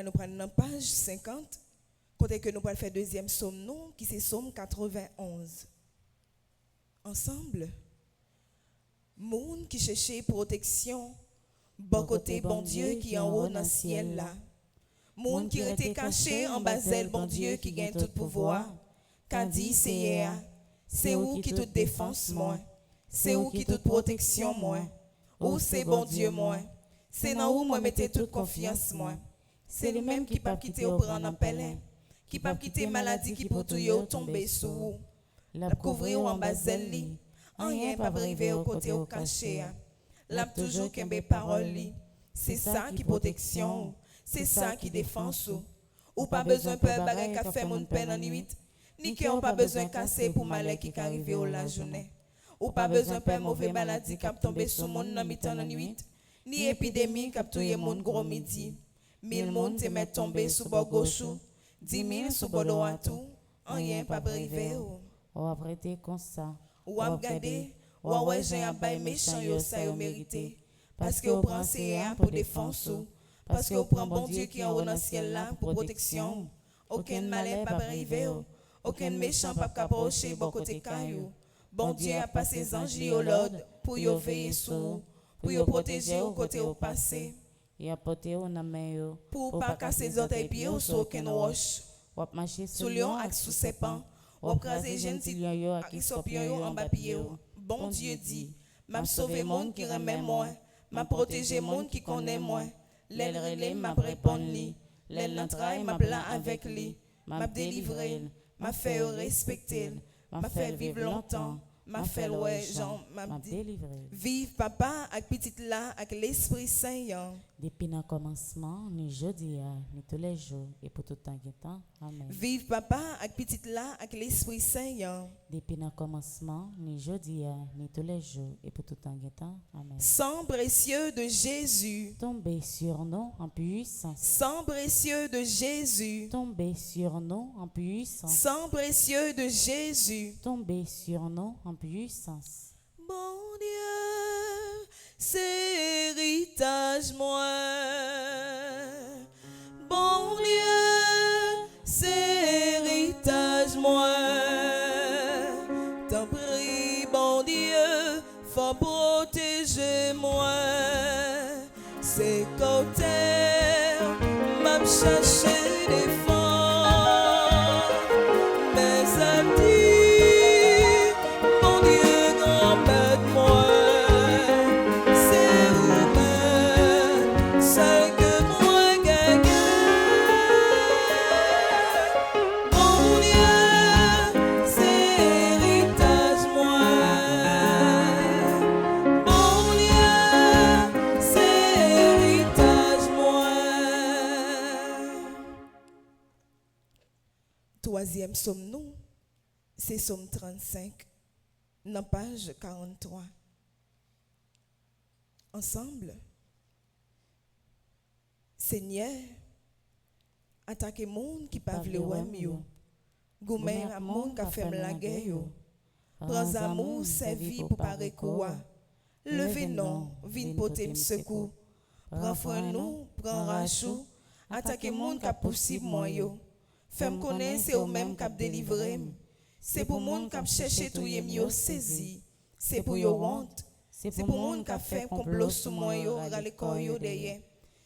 Nous prenons page 50, Côté que nous allons faire deuxième psaume, nous, qui c'est psaume 91. Ensemble, monde qui cherchait protection, bon côté bon Dieu qui en haut dans le ciel là. Monde qui était caché en bas d'elle, bon Dieu qui gagne tout pouvoir. Qu'a dit c'est où qui toute défense moi, c'est où qui toute protection moi, où c'est bon Dieu moi, c'est dans où moi mettez toute confiance moi. C'est lui même qui pas quitter au prendre en pelin, qui pas quitter maladie qui pour tout yo tomber sous, la couvrir en bas d'elle li, rien pas briver au côté au caché, l'a toujours qu'un parole li. C'est ça qui protection, c'est ça qui défense ou pas besoin peur bagay qu'a fait mon peine en nuit. Ni qui ont pas besoin casser pour malheur qui arrive au la journée. Ou pas besoin peur mauvais maladie qui tomber sous mon dans mi-temps en nuit. Ni épidémie qui touyer mon gros midi. 1000 monde te met tomber sous bord gauche. 10 000 sous bord droit tout. Rien pas briver. Ou après t'es comme ça. Ou à regarder. Ou à ouais j'ai un bail méchant yo ça yo mérité. Parce que vous prenez pour défense. Parce que vous prenez bon Dieu qui est en haut dans le ciel là pour protection. Aucun malheur pas briver. Aucun méchant pas approcher bon côté caillou. Bon Dieu a passé ses anges au Lord pour y veiller sur, pour y protéger au côté au passé. Et apporter au main pour pas casser les orteils pieds ou sur aucun roche. Ou marcher sous lion ak sous serpent. Ou craser gentil lion ak scorpion en bas pied. Bon Dieu dit, m'a sauvé monde qui remet moi, m'a protégé monde qui connaît moi. L'aile relais m'a répondre li, l'aile l'entraille m'a plat avec lui, m'a délivré. M'a fait respecter, m'a fait vivre longtemps, m'a fait ouais Jean, m'a délivré. Vive papa avec petite là avec l'Esprit Saint. Depuis le commencement, ni jeudi, ni tous les jours et pour tout temps qui temps. Amen. Vive papa avec petite là avec l'Esprit Saint. Depuis le commencement, ni jeudi, ni tous les jours et pour tout temps qui temps. Amen. Sang précieux de Jésus. Tombez sur nous en puissance. Sang précieux de Jésus. Tombez sur nous en puissance. Sang précieux de Jésus. Tombez sur nous en puissance. Bon Dieu, c'est héritage moi. Bon Dieu, c'est héritage moi. T'en prie, bon Dieu, faut protéger moi. C'est côté, m'a cherché des fonds, mais ça dit. Troisième psaume, nous, c'est psaume 35, dans page 43. Ensemble, Seigneur, attaquez monde qui pas vle wèm yo, goumen à monde qui fait la guerre yo, prends amour, servi pour parer quoi, levez non, vin poter secours, prends frein nous, prends rachou, attaquez monde qui possible moi yo. Femme connaît c'est au même cap délivré. C'est pour monde qui chercher tout yem yo saisi. C'est pour yo honte. C'est pour monde qui fait complot sous moi yo rale corps yo derrière.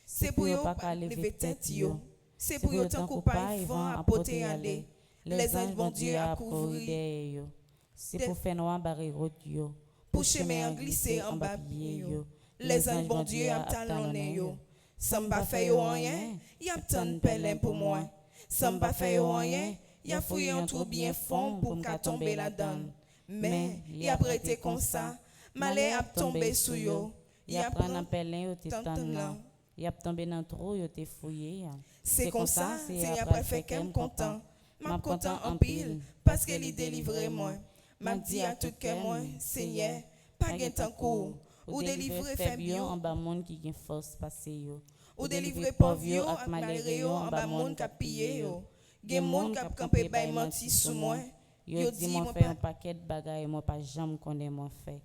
C'est pour yo pas lever tête yo. C'est pour yo tant qu'on pas vent à porter aller. Les anges bon Dieu à couvrir. C'est pour faire noir barrer route yo. Pour chemin glisser en bas pied yo. Les anges bon Dieu à talonner yo. Ça m'pa fait yo rien, y a tant pelin pour moi. Ça m'a fait rien, y a fouillé un trou bien fond pour m'ka tomber là-dedans. Mais y a prêté comme ça, malé a tombé sous yo. Y a prendre un pelin yo te là. Y a tombé dans trou yo te fouillé. C'est comme ça, c'est après fait qu'elle content. M'a content en pile parce qu'elle y délivre moi. M'a dit à tout que moi, Seigneur, pas gain temps court. Ou délivrer faible en bas monde qui gain force passer yo. Ou délivrer pauvre yo ak malheureux yo en bas monde qui pillé yo. Gen monde qui camper bay menti sous moi. Yo dit moi fait un paquet de bagaille moi pas jamais connais moi fait.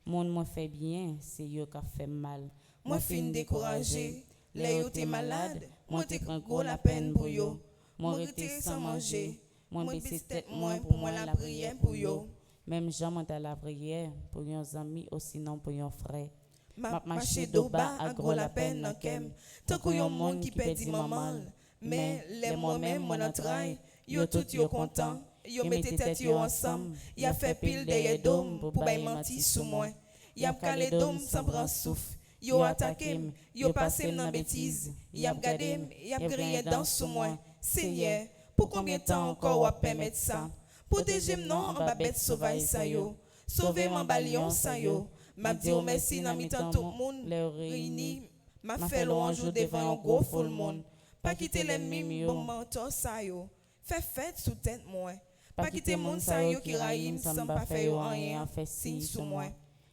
Monde moi fait bien, c'est yo qui fait mal. Moi fin découragé, les yo t'es malade, moi t'es prend gros la peine pour yo. moi rester sans manger, moi baisser tête moi pour moi la prière pour yo. Même jamais dans la prière pour un ami ou sinon pour un frère. M'a marché d'au bas à gros la peine dans kem. Tant qu'il y a un monde qui perdit maman, mais les moi-même mon entraille, yo tout yo content, yo mettez tête yo ensemble, y a fait pile derrière dôme pour bay menti sous moi. Y a calé dôme sans prendre souffle. Yo attaqué, yo passé dans bêtise, y a gardé, y a grillé dans sous moi. Seigneur, pour combien de temps encore on permettre ça? Protégez-moi non en bas bête sauvage ça yo. Sauvez-moi balion ça yo. M'a dit merci dans mi-temps tout le monde réuni. M'a fait louange devant un gros full monde. Pas quitter les mimes bon mentor ça yo. Fait fête sous tête moi. Pas quitter monde ça yo qui raïm sans pas faire rien fait signe sous moi.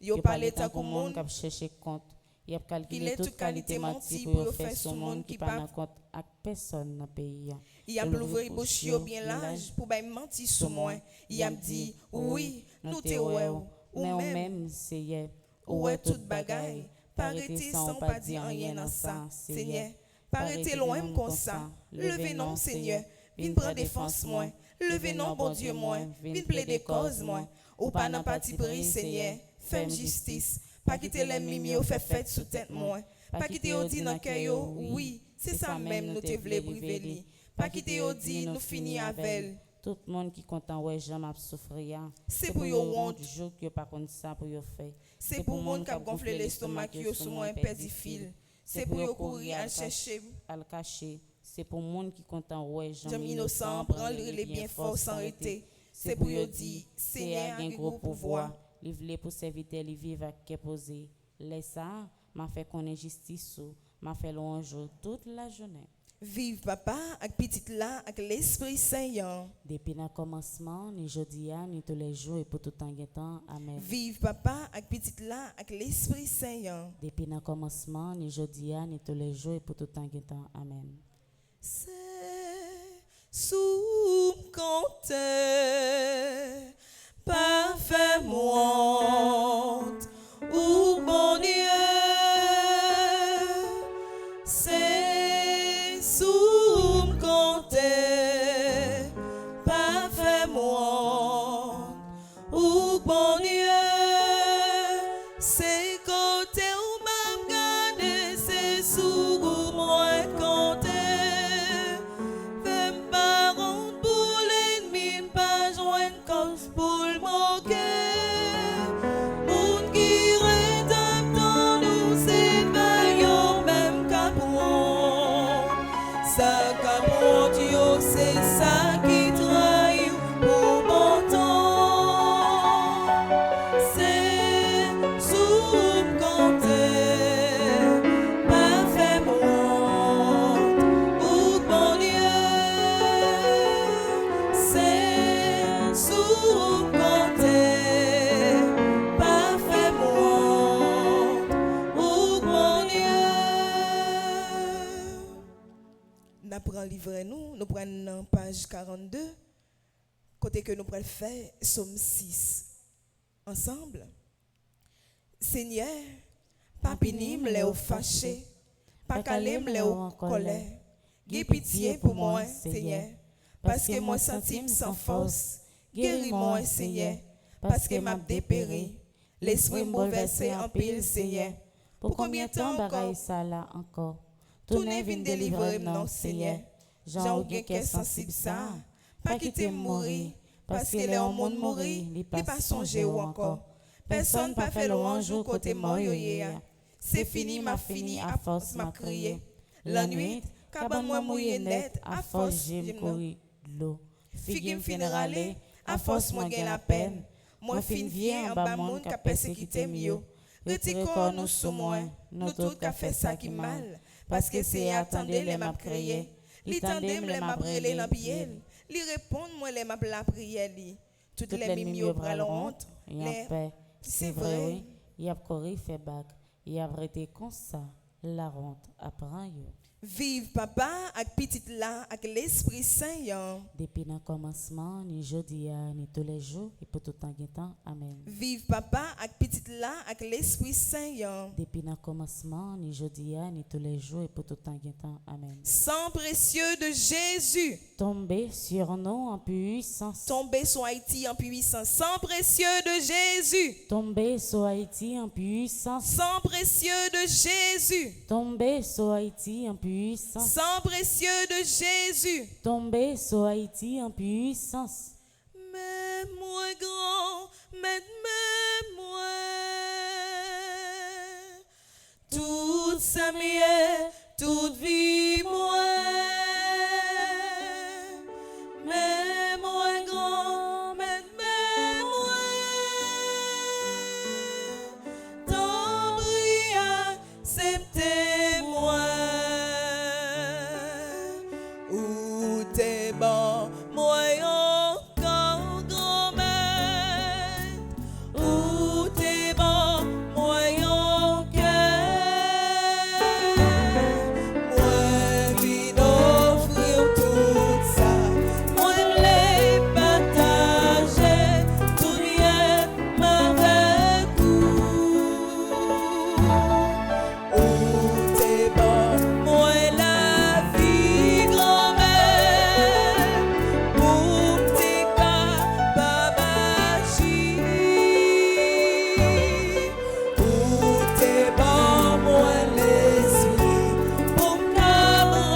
Yo parler tant que monde qui chercher compte. Y a calculé toute qualité menti pour faire sur monde qui pas en compte à personne dans pays. Y a l'ouvrir bouche yo bien large pour bay menti sur moi. Y a me dit oui, nous te ouais ou même c'est ouais toute bagaille. Parité sans pas dire rien dans ça, Seigneur. Parité loin comme ça. Levez non Seigneur, viens prendre défense moi. Levez non bon Dieu moi, viens plaider cause moi. Ou pas dans parti pris Seigneur, fais justice. Pas quitter les mimi ou fait fête sous tête moi. Pas quitter au dit dans cœur yo, oui, c'est ça même nous te vle briver. Pas quitter au dit nous fini avec. Tout le monde qui content ouais jamais souffrir. C'est pour yo honte jour que pas comme ça pour yo faire. C'est pour monde qui a gonflé l'estomac yo sous moi perdu fil. C'est pour yo courir à chercher à le cacher. C'est pour monde qui content ouais jamais innocent prend les bien fort sans arrêter. C'est pour yo dit Seigneur a un gros pouvoir. Livre pour serviteur li vivre avec posé. Laisse ça m'a fait connaître justice m'a fait louange toute la journée. Vive papa avec petite là avec l'Esprit Saint. Depuis le commencement, ni jeudi ni tous les jours et pour tout temps. Amen. Vive papa avec petite là avec l'Esprit Saint. Depuis le commencement, ni jeudi ni tous les jours et pour tout temps. Amen. C'est sous compte parfait monte ou bon Dieu. C'est sous compte parfait monte ou bon Dieu. C'est côté où m'a gardé, c'est sous moi compte. Fais pas honte pour l'ennemi, pas joindre cause pour le moquer. Moun qui rédempte dans nous, c'est pas yon même capron. Ça capron, yo, c'est ça qui trahit pour bon temps. C'est sous compter, parfait monde, ou bon Dieu. C'est sous compter, parfait monde, ou bon Dieu. Nous prenons livre nous prenons page 42, côté que nous prenons faire Somme 6 ensemble. Seigneur, pas pinim les au fâché, pas calem les au colère. Gay pitié pour moi, Seigneur, parce que moi sentime sans force. Guéris-moi, Seigneur, parce que m'a dépéri. L'esprit bouleversé en pile, Seigneur. Pour combien de temps encore ça là encore? Tout n'est venu délivrer, non, Seigneur. Jean ou qui est sensible ça. Pas quitter mourir, parce que les monde mourir, il pas songer ou encore. Personne pas fait louange au côté mort c'est fini m'a fini à force m'a crié. La nuit, caban moi mouillé net à force j'aime courir l'eau. Figue fin râler à force moi gain la peine. Moi fin viens en bas monde qui persécuté mieux. Retire nous sous moi, nous tout qu'a fait ça qui mal parce que c'est attendez les m'a crié. Li tandem les m'a brûlé dans pied. Li répondre moi les m'a la prière li. Toutes les mimio pral honte. C'est vrai oui. Y a corri fait bac. Y a arrêté comme ça. La honte apprend yo. Vive papa avec petite là avec l'Esprit Saint. Depuis le commencement, ni jeudi, ni tous les jours, et pour tout temps et temps. Amen. Vive papa avec petite là avec l'Esprit Saint. Depuis le commencement, ni jeudi, ni tous les jours, et pour tout temps et temps. Amen. Sang précieux de Jésus, Tombez sur nous en puissance. tombez sur Haïti en puissance. Sang précieux de Jésus, Tombez sur Haïti en puissance. sang précieux de Jésus, Tombez sur Haïti en puissance. sang précieux de Jésus. Tombez sur Haïti en puissance. Mets-moi grand, mets-moi toute sa mienne, toute vie moi. Mets-moi grand, mets-moi ton brillant, c'est moi. Où t'es bon, moi encore grand-mère. Où t'es bon, moi en cœur. Moi v'l'ai offrir tout ça. Moi l'ai partagé, tout bien m'avec vous. Où t'es bon, moi la vie grand-mère. Pour t'es capable d'agir. Où t'es bon, moi l'esprit. Pour me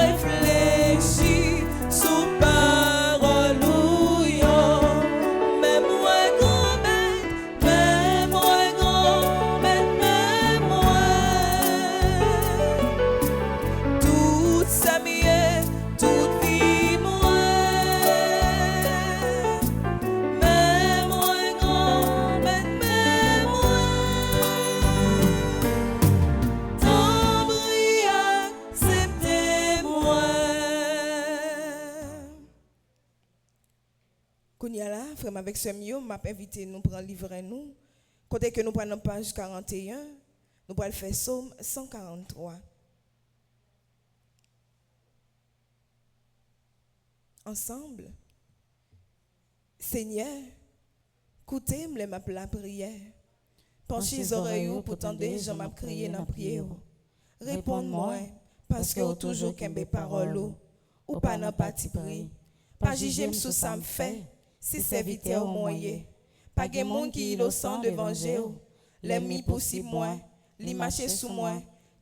réfléchir sous parole ou yon. Mais moi grand-mère, mais moi grand-mère, mais moi. Toute sa mienne, toute vie moi. Mais moi grand-mère, mais moi. Ton brillant, c'était moi. Kounya là, frère avec ce mieux, m'a invité nous prendre livrer nous. Côté que nous prenons page 41, nous allons faire Psaume 143. Ensemble. Seigneur, écoutez-moi la prière. Penchez les oreilles pour tendre, j'en m'a crié dans la prière. Réponds-moi, parce que vous toujours qu'un des paroles ou pas dans parti pris. Pas juger sous ça me fait, si serviteur moyen. Pas de monde qui est au sang devant Jéhovah. L'ennemi possible moi, li marcher sous moi,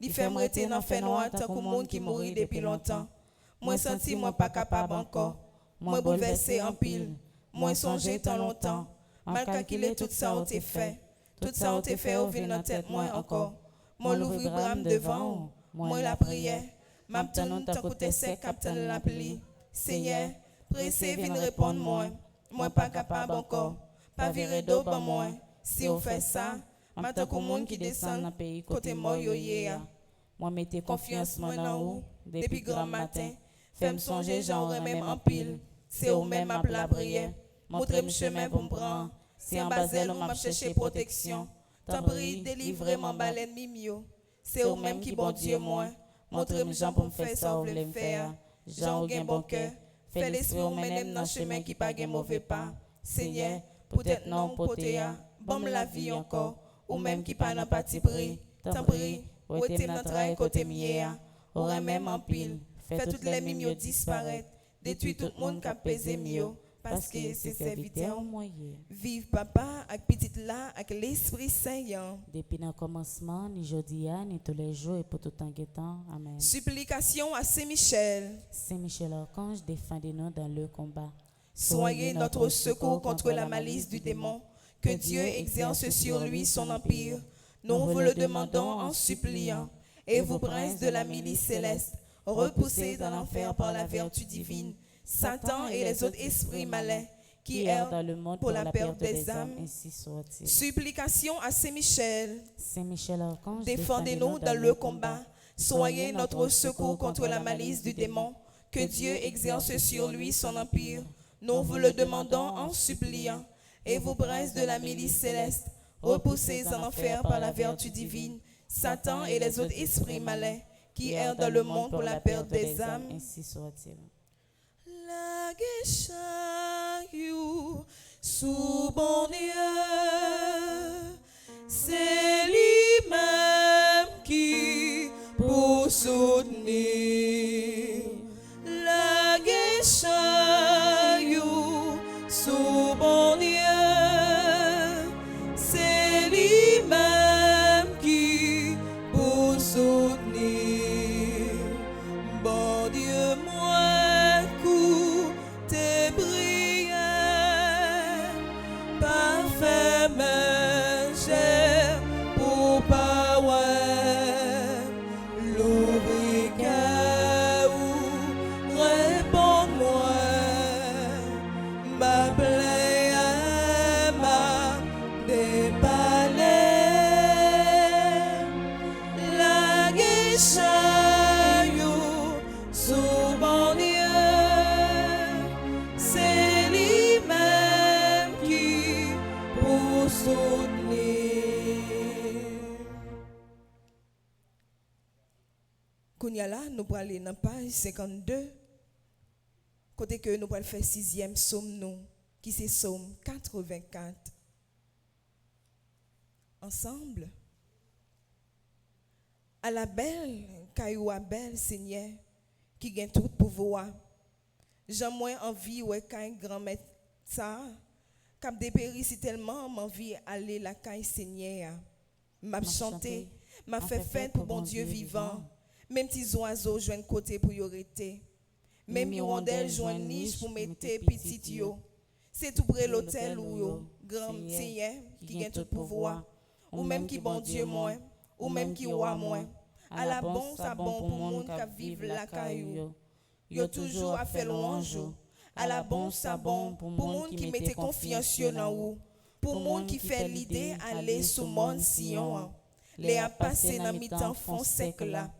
li fait me rester dans fait noir tant que monde qui mourit depuis longtemps. Moi senti moi pas capable encore, moi bouleversé en pile, moi songé tant longtemps, mal calculé tout ça on t'est fait, tout ça on t'est fait au vin dans tête moi encore. Moi l'ouvrir brame devant, moi la prière, m'attend tant que t'es sec captain la pluie. Seigneur, pressé viens répondre moi pas capable encore, pas virer d'eau pour moi. Si vous faites ça, m'attend qu'au monde qui descend dans pays côté moi yo yeah. Moi mettez confiance moi dans vous Depuis grand matin, fais-moi songer, j'en même en pile. C'est au même à la prière. Montrez-moi chemin pour me prendre. Si en basel, on m'a cherché protection. T'en prie, délivrez-moi bas l'ennemi mieux. C'est au même qui bon Dieu moi. Montrez-moi Jean pour me faire ça, vous voulez me faire. Jean au bon cœur. Fais l'esprit au même dans chemin qui pas mauvais pas. Seigneur, peut-être non, potéa. Bon la vie encore. Ou même qui pas dans parti pris. T'en prie, ou t'es dans travail côté mieux. Aurait même en pile, fait toutes les mimes disparaître, détruit tout le monde qui a pesé mieux, parce que c'est serviteur. Vive papa avec petite là, avec l'Esprit Saint. Depuis le commencement, ni jeudi, ni tous les jours, et pour tout temps et temps. Amen. Supplication à Saint-Michel. Saint-Michel Archange, défendez-nous dans le combat. Soyez notre secours contre la malice du démon, que Dieu exerce sur lui son empire. Nous vous le demandons en suppliant. Et vous, princes de la milice céleste, repoussés dans l'enfer par la vertu divine, Satan et les autres esprits malins qui errent dans le monde pour la perte des âmes. Ainsi soit-il. Supplication à Saint-Michel. Saint-Michel Archange, Défendez-nous dans le combat. Soyez notre secours contre la malice du démon, que Dieu exerce sur lui son empire. Nous vous le demandons en suppliant. Et vous, princes de la milice céleste, repoussés en enfer par la vertu divine, Satan et les autres esprits malins qui errent dans le monde pour la perte des âmes. Ainsi soit-il. La guéchayou sous bon Dieu, c'est lui-même qui pour soutenir. La guéchayou sous bon Dieu, c'est lui-même qui pour soutenir. Bon Dieu, moi, coup tes prières, parfait, mais j'ai pour power, l'ouvrir cœur, réponds-moi, ma plaie, ma dépalée, la guéchayou, sous bon Dieu, c'est lui-même qui pour soutenir. Kounyala, nous pour aller dans page 52, côté que nous pour faire 6e psaume nous, qui c'est psaume 84. Ensemble, à la belle, caillou à belle Seigneur, qui gagne tout pouvoir. J'ai moins envie ouais qu'un grand maître ça, cap dépéri si tellement m'envie aller la caille Seigneur. M'a chanté, m'a fait fête pour bon Dieu vivant. Même petits oiseaux joignent côté pour y arrêter. Même hirondelles joignent niche pour mettre petit yo. C'est tout près l'hôtel où yo, grand Seigneur qui gagne tout pouvoir. Ou même qui bon Dieu moins, ou même qui roi moins. À la bon, ça bon pour monde qui vive la caillou. Yo toujours a fait louange. À la bon, ça bon pour monde qui mette confiance dans ou. Pour monde qui fait l'idée aller sous monde Sion. Les a passé dans mi-temps fond sec là.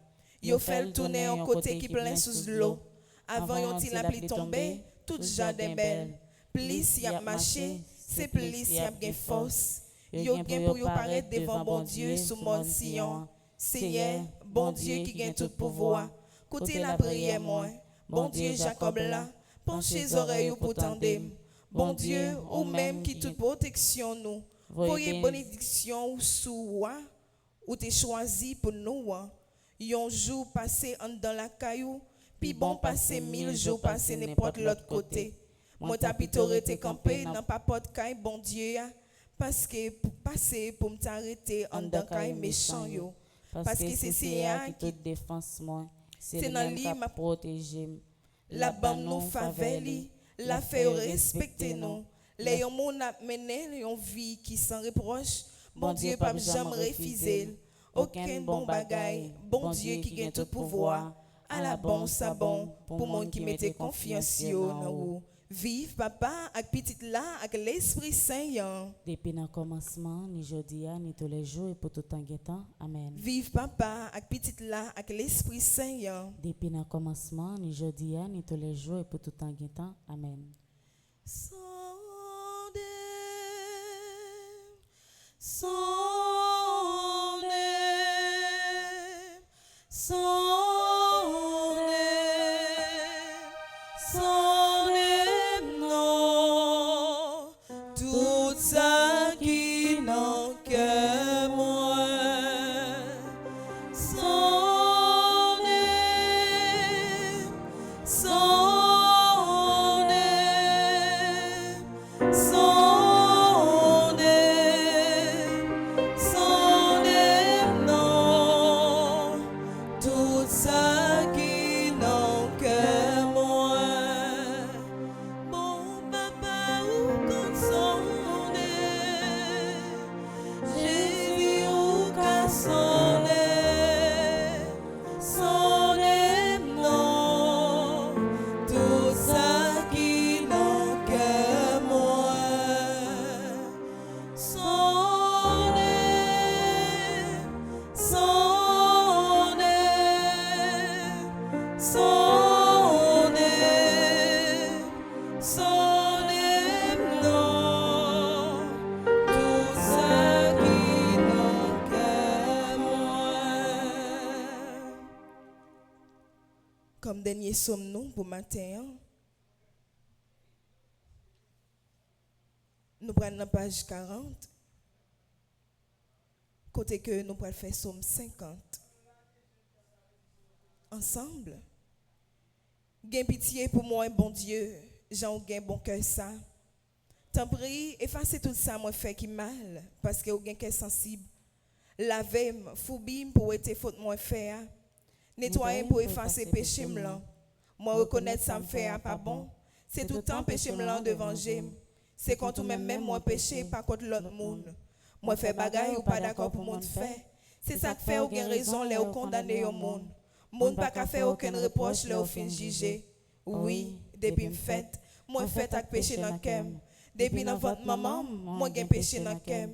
Yo fait le tourner en côté qui plein sous l'eau. Avant yon ti la pli tomber, tout jardin belle. Plis y a marché, c'est plis y a gen force. Yo gen pour yo paraître devant bon Dieu sous monde Sion. Seigneur, bon Dieu qui gagne tout pouvoir. Côté la prière moi, bon Dieu Jacob là, penchez oreilles pour tendre. Bon Dieu, ou même qui toute protection nous. Voyez bénédiction ou sous ou t'es choisi pour nous. Yon jour passé en dans la caillou, puis bon passé 1000 jours passé n'importe l'autre côté. Moi t'apitore te campé dans papote caille bon Dieu parce que pour passer pour m'arrêter en dans caille méchant yo. Parce que c'est Seigneur qui défense moi, c'est dans lui m'a protégé. La bande nous faveli, la fait respecter nous. Les yon moun a mené yon vie qui sans reproche, bon Dieu pas jamais refuser. Aucun bon bagaille, bon Dieu qui gagne tout pouvoir. À la bon, ça bon, pour monde qui mette confiance en vous. Vive papa, avec petite là, avec l'Esprit Saint. Depuis le commencement, ni jeudi, ni tous les jours, et pour tout temps. Amen. Vive papa, avec petite là, avec l'Esprit Saint. Depuis le commencement, ni jeudi, ni tous les jours, et pour tout temps. Amen. Tout ça qui n'en que moi. Tout ça Comme dernier somme nous pour matin, nous prenons la page 40, côté que nous pourrons faire somme 50. Ensemble. Gain pitié pour moi, bon Dieu, j'en gain bon cœur ça. T'en prie, effacez tout ça, moi fait qui mal, parce que vous gain cœur sensible. Lavez-moi, foubim pour être faute moi faire. Nettoyez pour effacer péché blanc. Moi reconnaître ça me fait pas bon. C'est tout le temps péché blanc devant j'aime. C'est contre même moi péché, pas contre l'autre monde. Moi fait bagaille ou pas d'accord pour monde fait. C'est ça qui fait aucune raison les condamner au monde. Monde pas qu'à faire aucun reproche les fin juger. Oui, depuis me fait, moi fait avec péché dans cœur. Depuis dans votre maman, moi gain péché dans cœur.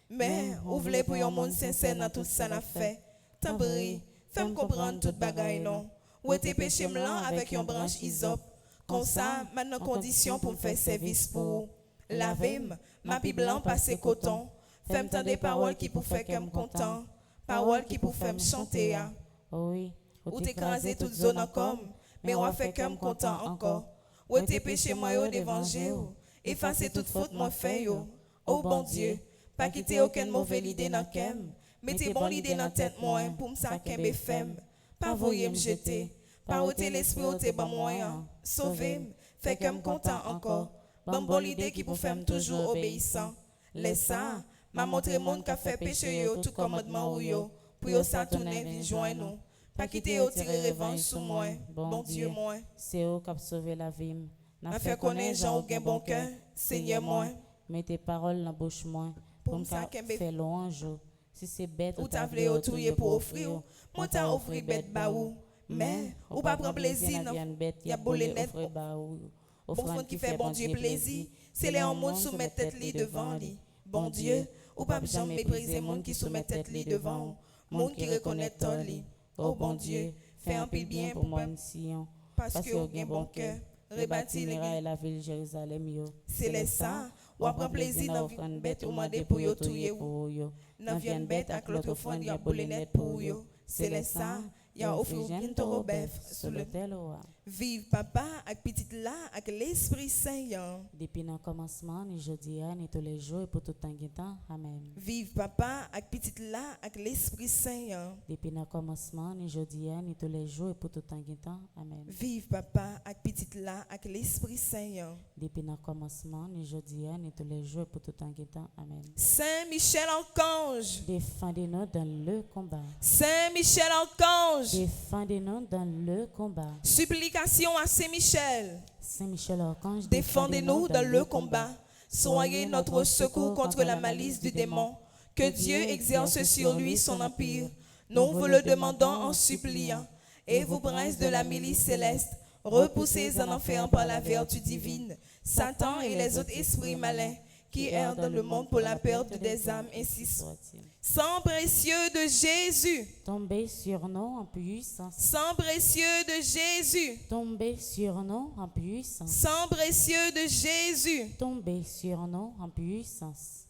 Mais ouvrez pour un monde sincère dans tout ça n'a fait. Tant pis, fais-moi comprendre toute bagaille non. Ou était péché blanc avec une branche isop. Comme ça, maintenant condition pour me faire service pour laver ma pi blanc passer coton. Fais-moi entendre des paroles qui pour faire qu'elle me content. Paroles qui pour faire me chanter. Oui. Ou t'écraser toute zone en comme, mais on fait qu'elle me content encore. Ou était péché moi yo devant Jéhu. Effacer toute faute moi fait yo. Oh bon Dieu, pas quitter aucune mauvaise idée dans kem. Mettez bonne idée dans tête moi pour me ça kembe femme. Pas voyer me jeter, pas ôter l'esprit ôter bon moyen. Sauvez-moi, fait que me content encore. Bonne idée qui pour faire toujours obéissant. Laisse ça, m'a montré monde qui a fait péché yo tout commandement ou yo. Pour yo ça tourner vinn joindre nous. Pas quitter yo tirer revanche sur moi. Bon Dieu moi. C'est eux qui ont sauvé la vie. N'a fait connaître Jean aucun bon cœur, Seigneur moi. Mets tes paroles dans la bouche moi. Pour me faire louange. Si c'est bête, ou t'as voulu autour pour offrir, moi t'as offert bête baou. Mais, ou pas prendre plaisir, y a bolé net. Offrande qui fait bon Dieu plaisir, c'est les hommes qui soumettent tête li devant lui. Bon Dieu, ou pas jamais mépriser monde qui soumet tête li devant, monde qui reconnaît ton lit. Oh bon Dieu, fais un peu bien pour moi, parce que vous avez un bon cœur. Rebâtir la ville Jérusalem. C'est les ça, ou prendre plaisir dans une bête ou demander pour yo touyer ou. Dans une bête avec l'autre offrande, y a bolé net pour yo. C'est les ça, y a offert bien ton bœuf sous le tel. Vive papa avec petite là avec l'Esprit Saint. Depuis le commencement, ni jeudi, ni tous les jours et pour tout temps. Amen. Vive papa avec petite là avec l'Esprit Saint. Depuis le commencement, ni jeudi, ni tous les jours et pour tout temps. Amen. Vive papa avec petite là avec l'Esprit Saint. Depuis le commencement, ni jeudi, ni tous les jours et pour tout temps. Amen. Saint Michel Archange, défendez-nous dans le combat. Saint Michel Archange, défendez-nous dans le combat. Supplication à Saint-Michel. Saint-Michel Archange, défendez-nous dans le combat. Soyez notre secours contre la malice du démon. Que Dieu exerce sur lui son empire. Nous vous le demandons en suppliant. Et vous, princes de la milice céleste, repoussez en enfer par la vertu divine Satan et les autres esprits malins qui errent dans le monde pour la perte des âmes, ainsi soit-il. Sang précieux de Jésus, tombez sur nous en puissance. Sang précieux de Jésus, tombez sur nous en puissance. Sang précieux de Jésus, tombez sur nous en puissance.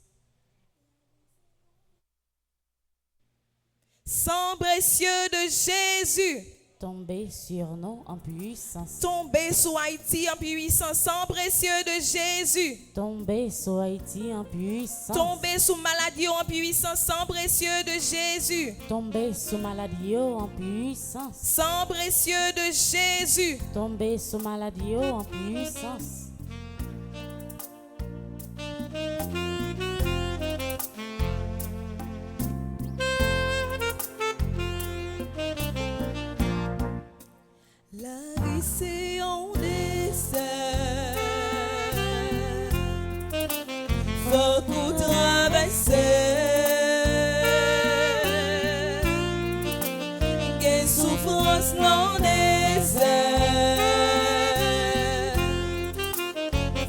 Sang précieux de Jésus, tombez sur nous en puissance. Tombez sur Haïti en puissance. Sang précieux de Jésus, tombez sur Haïti en puissance. Tombez sur maladie en puissance. Sang précieux de Jésus, tombez sur maladie en puissance. Sang précieux de Jésus, tombez sur maladie en puissance. La vie c'est un dessert, faut tout traverser. Quelle souffrance non désert,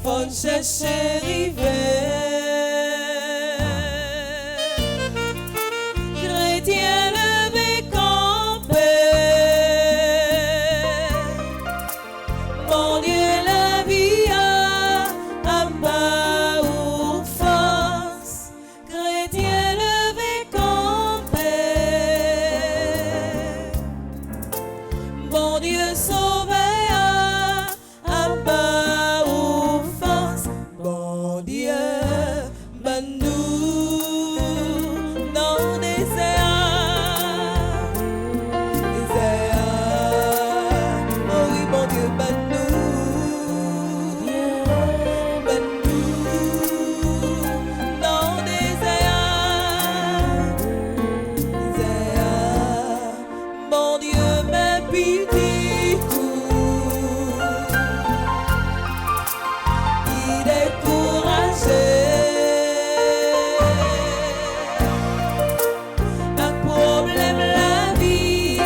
faut chercher river. Chrétien levé campé, mon Dieu la vie à bas ou force. Chrétien levé campé, Bon Dieu sauveur, Abba offense. Bon Dieu, ben nous, non désert. Oh oui, bon Dieu, ben nous, non désert. Bon Dieu, mais pitié tout. Il est courageux. Un problème la vie.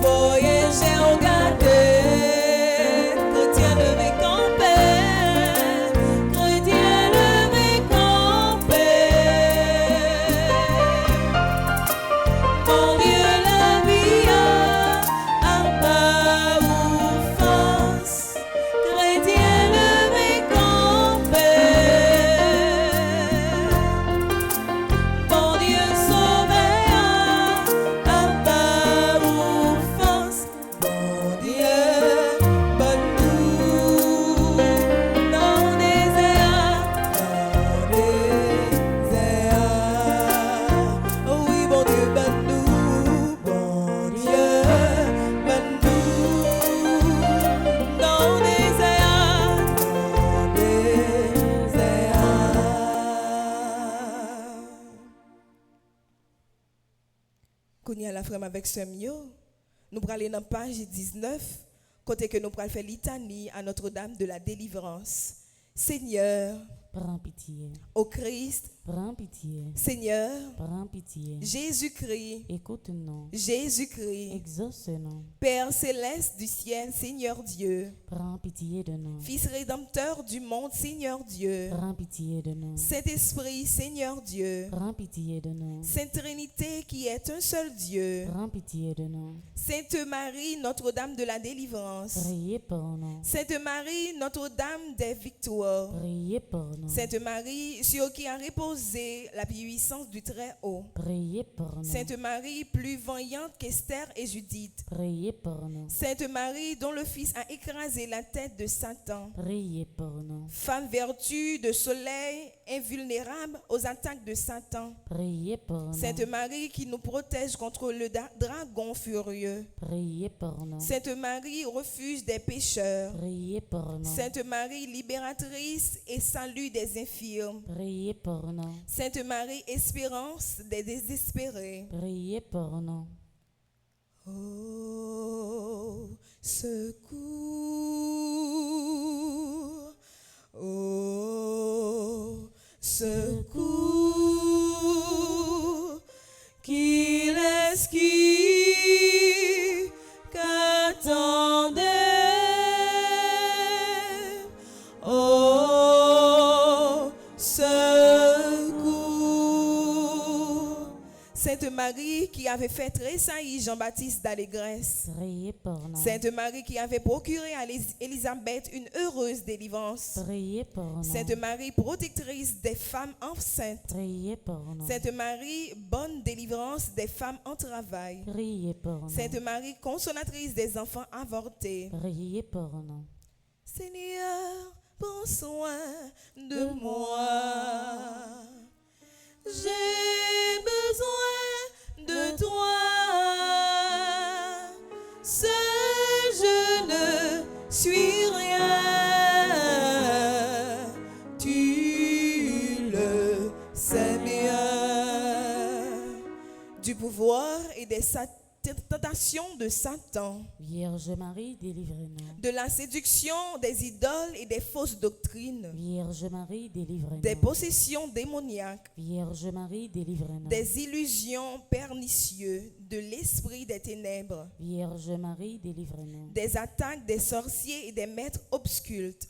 Voyager au garder. Chrétien levé campé. Chrétien levé campé. Mon Dieu, la vie a pas offense. Chrétien levé campé. Mon Dieu, sauveur a pas offense. Mon Dieu, bon nous, non désert. Oh oui, bon Dieu, bon nous, bon Dieu, bon nous, non désert, Kounia la frère avec ce mieux, nous prenons aller dans page 19, côté que nous prenons faire litanie à Notre-Dame de la délivrance. Seigneur, Prends pitié. au Christ, Prends pitié. Seigneur, Prends pitié. Jésus-Christ, Écoute-nous. Jésus-Christ, Exauce-nous. Père céleste du ciel, Seigneur Dieu, Prends pitié de nous. Fils rédempteur du monde, Seigneur Dieu, Prends pitié de nous. Saint-Esprit, Seigneur Dieu, Prends pitié de nous. Sainte Trinité qui est un seul Dieu, Prends pitié de nous. Sainte Marie, Notre-Dame de la délivrance, Priez pour nous. Sainte Marie, Notre-Dame des victoires, Priez pour nous. Sainte Marie, sur qui a reposé la puissance du Très-Haut, Priez pour nous. Sainte Marie, plus vaillante qu'Esther et Judith, Priez pour nous. Sainte Marie, dont le Fils a écrasé la tête de Satan, Priez pour nous. femme vertu de soleil, invulnérable aux attaques de Satan, Priez pour nous. Sainte Marie qui nous protège contre le dragon furieux, Priez pour nous. Sainte Marie, refuge des pécheurs, Priez pour nous. Sainte Marie, libératrice et salut des infirmes, Priez pour nous. Sainte Marie, espérance des désespérés. Priez pour nous. Oh, secours, oh, secours, qui est-ce qui qu'attendait? Oh, secours. Sainte Marie qui avait fait tressaillir Jean-Baptiste d'allégresse. Priez pour nous. Sainte Marie qui avait procuré à Élisabeth une heureuse délivrance. Priez pour nous. Sainte Marie, protectrice des femmes enceintes. Priez pour nous. Sainte Marie, bonne délivrance des femmes en travail. Priez pour nous. Sainte Marie, consolatrice des enfants avortés. Priez pour nous. Seigneur, prends soin de moi. J'ai besoin de toi. Seul je ne suis rien. Tu le sais bien. Du pouvoir et des tentations de Satan, Vierge Marie, délivrez-nous. de la séduction des idoles et des fausses doctrines, Vierge Marie, délivrez-nous. des possessions démoniaques, Vierge Marie, délivrez-nous. des illusions pernicieuses, de l'esprit des ténèbres, Vierge Marie, délivrez-nous. des attaques des sorciers et des maîtres obscultes,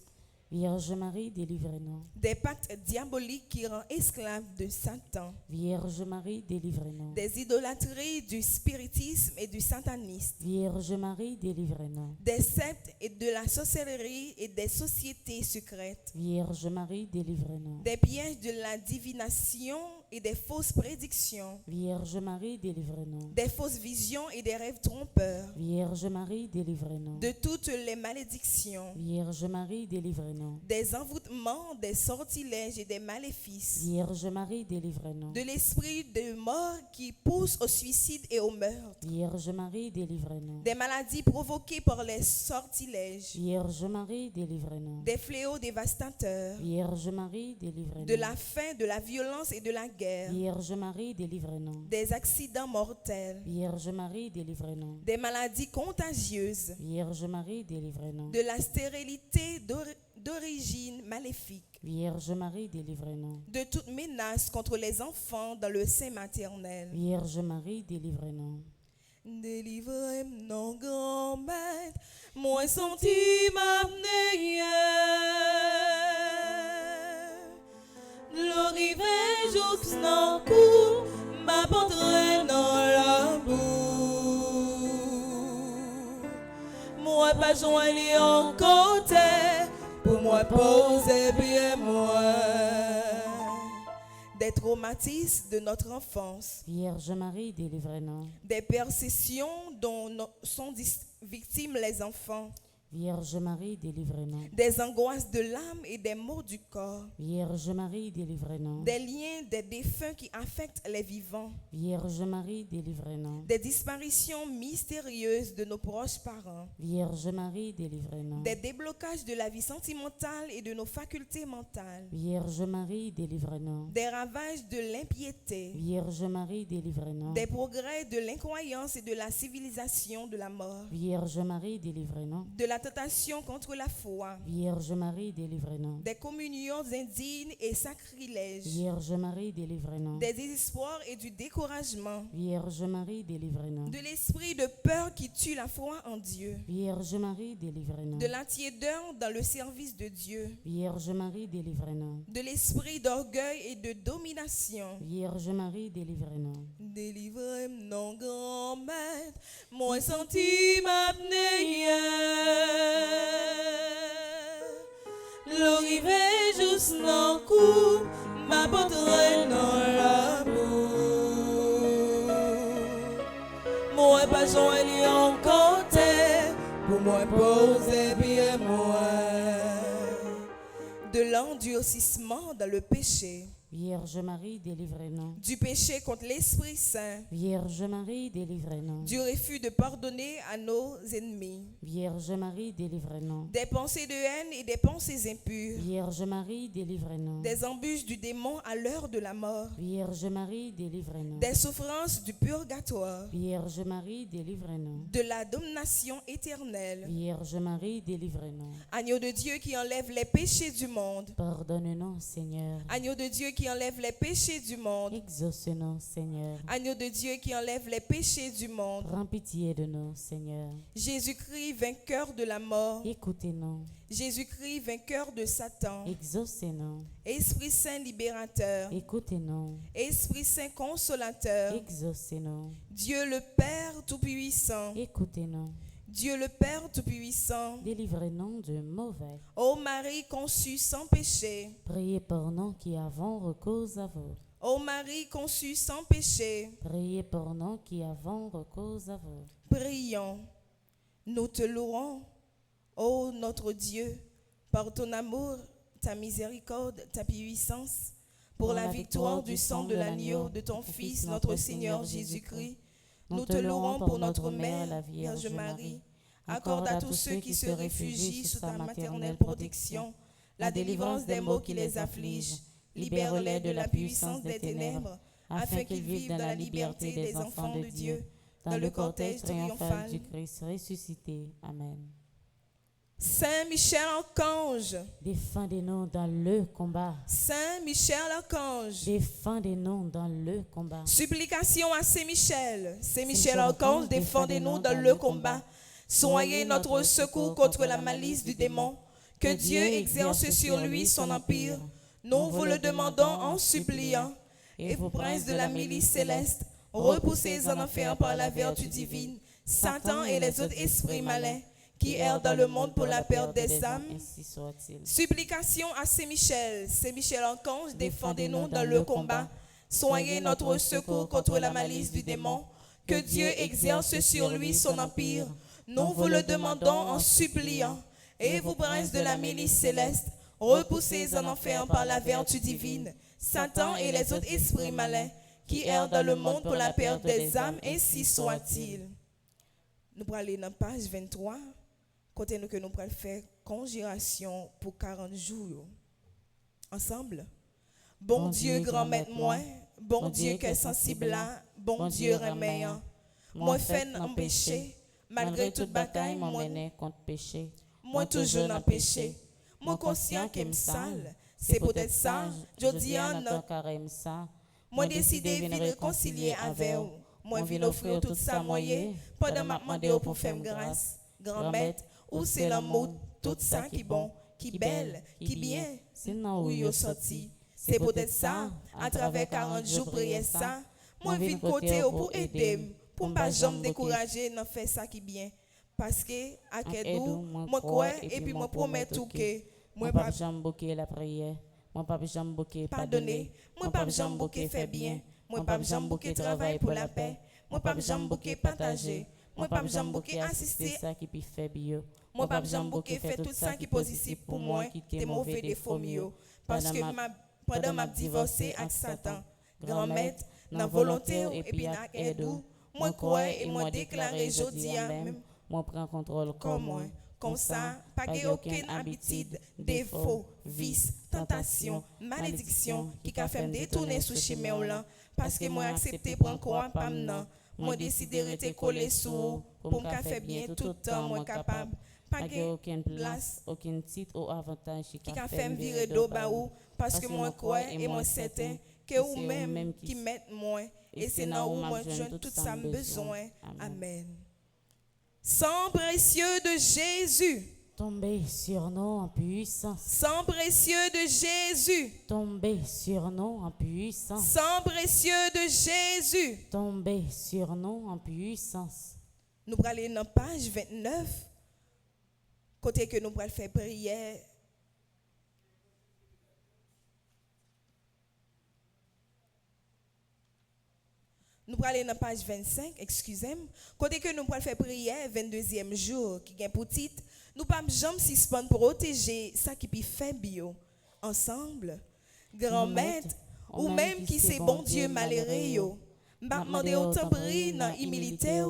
Vierge Marie, délivrez-nous. des pactes diaboliques qui rendent esclaves de Satan, Vierge Marie, délivrez-nous. des idolâtries du spiritisme et du satanisme, Vierge Marie, délivrez-nous. des sectes et de la sorcellerie et des sociétés secrètes, Vierge Marie, délivrez-nous. des pièges de la divination et des fausses prédictions, Vierge Marie, délivre-nous. des fausses visions et des rêves trompeurs, Vierge Marie, délivre-nous. de toutes les malédictions, Vierge Marie, délivre-nous. des envoûtements, des sortilèges et des maléfices, Vierge Marie, délivre-nous. de l'esprit de mort qui pousse au suicide et au meurtre, Vierge Marie, délivre-nous. des maladies provoquées par les sortilèges, Vierge Marie, délivre-nous. des fléaux dévastateurs, Vierge Marie, délivre-nous. de la faim, de la violence et de la guerre, Vierge Marie, délivre-nous. des accidents mortels, Vierge Marie, délivre-nous. des maladies contagieuses, Vierge Marie, délivre-nous. de la stérilité d'origine maléfique, Vierge Marie, délivre-nous. de toute menace contre les enfants dans le sein maternel. Vierge Marie, délivre-nous. Délivrez-moi, grand-mère, moi senti m'amener. L'arrivée jusqu'en coup, m'apporterait dans la boue. Moi pas joindre en côté, pour moi poser bien moi. Des traumatismes de notre enfance, Vierge Marie, délivre-nous. des persécutions dont sont victimes les enfants, Vierge Marie, délivre-nous. des angoisses de l'âme et des maux du corps, Vierge Marie, délivre-nous. des liens des défunts qui affectent les vivants, Vierge Marie, délivre-nous. des disparitions mystérieuses de nos proches parents, Vierge Marie, délivre-nous. des déblocages de la vie sentimentale et de nos facultés mentales, Vierge Marie, délivre-nous. des ravages de l'impiété, Vierge Marie, délivre-nous. des progrès de l'incroyance et de la civilisation de la mort, Vierge Marie, délivre-nous. de la tentation contre la foi, Vierge Marie, délivre-nous. des communions indignes et sacrilèges, Vierge Marie, délivre-nous. des désespoirs et du découragement, Vierge Marie, délivre-nous. de l'esprit de peur qui tue la foi en Dieu, Vierge Marie, délivre-nous. de la tiédeur dans le service de Dieu, Vierge Marie, délivre-nous. de l'esprit d'orgueil et de domination. Vierge Marie, délivre-nous. Délivrez-moi, grand-mère, moi senti m'amener. L'arrivée juste dans le coup, m'apporterait dans la boue. Moi pas joindre en côté, pour moi poser bien moi. De l'endurcissement dans le péché, Vierge Marie, délivre-nous. du péché contre l'Esprit Saint, Vierge Marie, délivre-nous. du refus de pardonner à nos ennemis, Vierge Marie, délivre-nous. des pensées de haine et des pensées impures, Vierge Marie, délivre-nous. des embûches du démon à l'heure de la mort, Vierge Marie, délivre-nous. des souffrances du purgatoire, Vierge Marie, délivre-nous. de la damnation éternelle. Vierge Marie, délivre-nous. Agneau de Dieu qui enlève les péchés du monde, Pardonne-nous, Seigneur. agneau de Dieu qui enlève les péchés du monde, Exauce-nous, Seigneur. agneau de Dieu qui enlève les péchés du monde. Prends pitié de nous, Seigneur. Jésus-Christ, vainqueur de la mort, Écoutez-nous. Jésus-Christ, vainqueur de Satan, Exaucez-nous. Esprit Saint libérateur, Écoutez-nous. Esprit Saint consolateur, Exaucez-nous. Dieu le Père Tout-Puissant, Écoutez-nous. Dieu le Père Tout-Puissant, Délivrez-nous du mauvais. ô Marie conçue sans péché, Priez pour nous qui avons recours à vous. ô Marie conçue sans péché, Priez pour nous qui avons recours à vous. prions. Nous te louons, ô notre Dieu, par ton amour, ta miséricorde, ta puissance, pour la victoire du sang de l'agneau de ton Fils, notre Seigneur Jésus-Christ. Nous te louons pour notre Mère, la Vierge Marie. Accorde à tous ceux qui se réfugient sous ta maternelle protection la délivrance des maux qui les affligent. Libère-les de la puissance des ténèbres, afin qu'ils vivent dans la liberté des enfants de Dieu, dans le cortège triomphal du Christ ressuscité. Amen. Saint Michel Archange, Défendez-nous dans le combat. Saint Michel Archange, Défendez-nous dans le combat. supplication à Saint Michel. Saint Michel Archange, défendez-nous dans le combat. Soyez notre secours contre la malice du démon. Que Dieu exerce sur lui son empire. Nous vous le demandons en suppliant. Et vous, princes de la milice céleste, repoussez en enfer par la vertu divine Satan et les autres esprits malins qui errent dans le monde pour la perte des âmes. Ainsi soit-il. Supplication à Saint Michel. Saint Michel Archange, défendez-nous dans le combat. Soyez notre secours contre la malice du démon. Que Dieu exerce sur lui son empire. Nous vous le demandons en suppliant. Et vous, princes de la milice céleste, repoussez en enfer par la vertu divine Satan et les autres esprits malins qui errent dans le monde pour la perte des âmes, ainsi soit-il. Nous allons aller dans la page 23, côté nous que nous allons faire conjuration pour 40 jours. Ensemble. Bon Dieu, grand maître moi, bon Dieu que sensible là, bon Dieu reméant. Moi fait en péché, malgré toute bataille, moi mené contre péché. Moi toujours dans péché. Moi conscient qu'il me sale, c'est peut-être ça, je dis en carême ça. Moi décidé de venir réconcilier avec vous. Moi viens offrir tout ça moyen, pendant m'a demandé pour faire grâce. Grand maître, où c'est l'amour, tout ça qui bon, qui belle, qui bien, c'est non où yo sorti. C'est peut-être ça, à travers 40 jours prier ça, moi viens côté pour aider, pour ne pas jamais décourager, non faire ça qui bien. Parce que, à Kedou, moi crois et puis moi promets tout que, moi pas jamais bouquer la prière, moi pas jamais bouquer pardonner, moi pas jamais bouquer faire bien, moi pas jamais bouquer travail pour la paix, moi pas jamais bouquer partager, moi pas jamais bouquer assister ça qui peut faire bio. Moi pas jamais bouquer faire tout ça qui positif pour moi, qui est mauvais défaut mieux. Parce que pendant ma divorcé avec Satan, grand maître, dans volonté et puis dans aide, moi crois et moi déclarer jodi même, moi prends contrôle comme moi. Comme ça, pas aucune habitude, défaut, vice, tentation, malédiction qui a fait me détourner sous chemin parce que moi accepté prendre quoi pas maintenant. Moi décidé de rester collé sous pour me faire bien tout le temps moi capable. Pas aucune place, aucun titre ou avantage qui a fait me virer d'eau baou parce que moi crois et moi certain que vous même qui mettez moi et c'est là où moi je tout ça besoin. Amen. Sang précieux de Jésus, tombez sur nous en puissance. Sang précieux de Jésus, tombez sur nous en puissance. Sang précieux de Jésus, tombez sur nous en puissance. Nous allons aller dans page 29, côté que nous allons faire prière. Nous allons aller dans page 25, excusez-moi. Côté que nous allons faire prière, 22e jour, qui est pour titre, nous ne pouvons jamais suspendre pour protéger ça qui peut faire bio. Ensemble, grand maître, ou même qui c'est bon Dieu malheureux, m'a demandé autant prier dans l'humilité,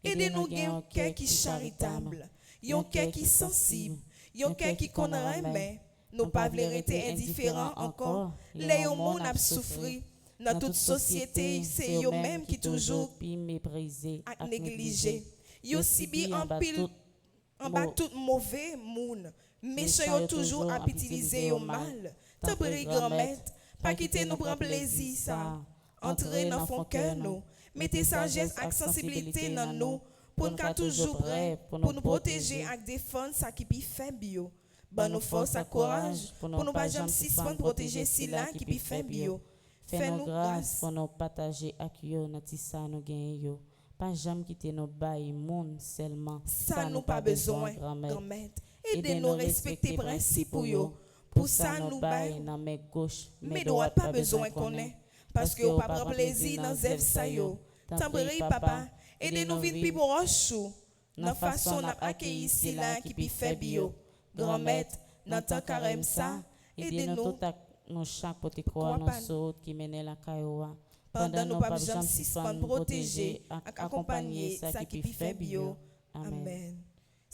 aidez-nous à un cœur qui est charitable, un cœur qui est sensible, un cœur qui connaît mais nous ne pouvons pas rester indifférents encore, les hommes ont souffert. Dans toute société, c'est eux-mêmes qui toujours méprisé et négligé. Ils subissent en pile en bas tout mauvais monde. Méchants ont toujours à utiliser au mal. T'as pris grand maître, pas quitter nous prendre plaisir ça. Entrez dans fond cœur nous. Mettez sagesse et sensibilité dans nous pour nous toujours prêts pour nous protéger et défendre ça qui peut faire bio. Bon nous force et courage pour nous pas jamais suspendre protéger cela qui peut faire bio. Fais-nous grâce pour nous partager avec vous dans ça nous gagnons. Pas jamais quitter nos bails monde seulement. Ça nous pas besoin, grand maître. Aidez-nous à respecter les principes pour ça nous bails dans mes gauche, mais droite pas besoin qu'on ait. Parce que vous pas prendre plaisir dans zèv ça yo. T'embrouille papa, aidez-nous vite plus proche. Dans façon n'a accueillir cela qui peut faire bio. Grand maître, dans tant carême ça, aidez-nous. Nous chaque côté quoi nous saute qui mène la cailloua pendant nous pas jamais suspendre protéger accompagner ça qui fait bio. Amen.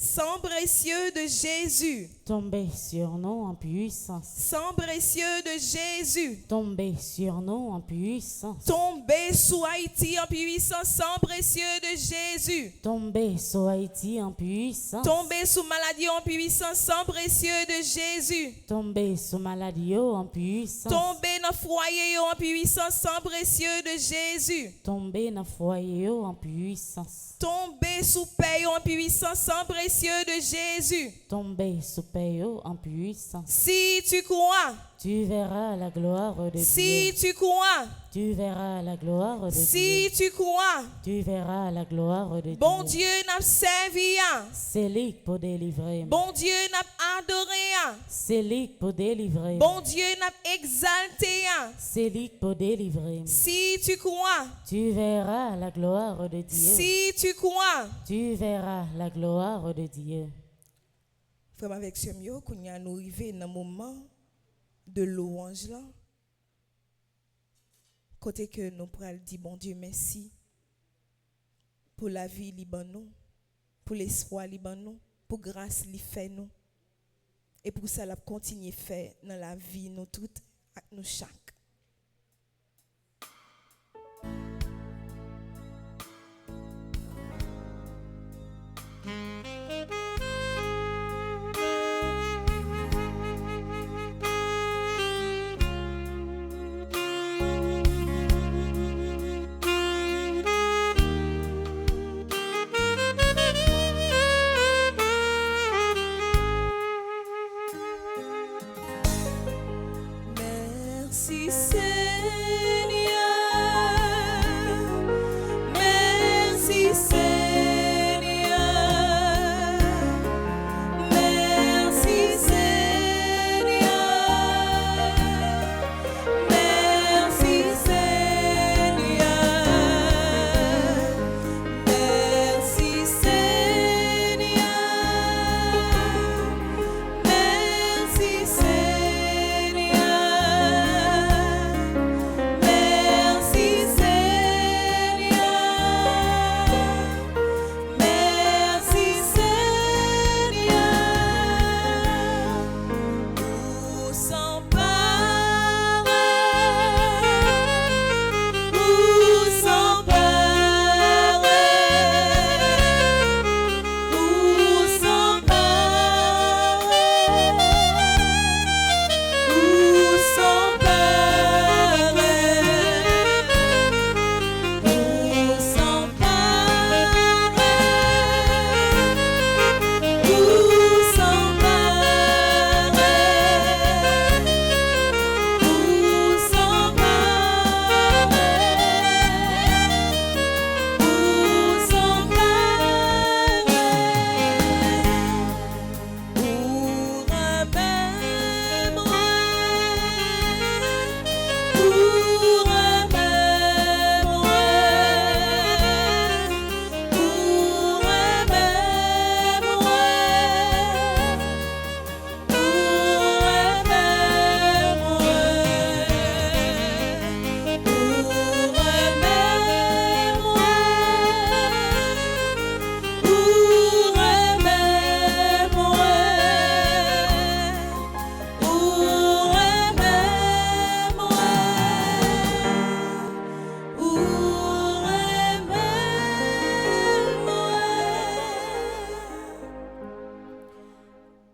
Sang précieux de Jésus, tombez sur nous en puissance. Sang précieux de Jésus, tombez sur nous en puissance. Tombez sous Haïti en puissance. Sang précieux de Jésus, tombez sur Haïti en puissance. Tombez sous maladie en puissance. Sang précieux de Jésus, tombez sous maladie en puissance. Tombez dans foyer en puissance. Sang précieux de Jésus, tombez dans foyer en puissance. Tombez Tombez sous paix en puissance sang précieux de Jésus. Tomber sous paix en puissance. Si tu crois, Tu verras la gloire de si Dieu. tu crois, Tu verras la gloire de si Dieu. tu crois, Tu verras la gloire de bon Dieu. Dieu n'a servi, C'est lui pour délivrer. bon Dieu n'a adoré, C'est lui pour délivrer. bon Dieu n'a exalté. C'est lui pour délivrer. Si tu crois, Tu verras la gloire de Dieu. si tu crois. Tu verras la gloire de Dieu. Frère avec ce mieux, qu'on y a nous arrivé dans un moment de louange là. Côté que nous pourrons dire bon Dieu merci pour la vie Libanon, pour l'espoir Libanon, pour grâce li fait nous. Et pour ça la continuer faire dans la vie nous toutes avec nous chaque. Merci Seigneur, merci Seigneur, merci Seigneur, merci Seigneur, merci Seigneur, merci Seigneur.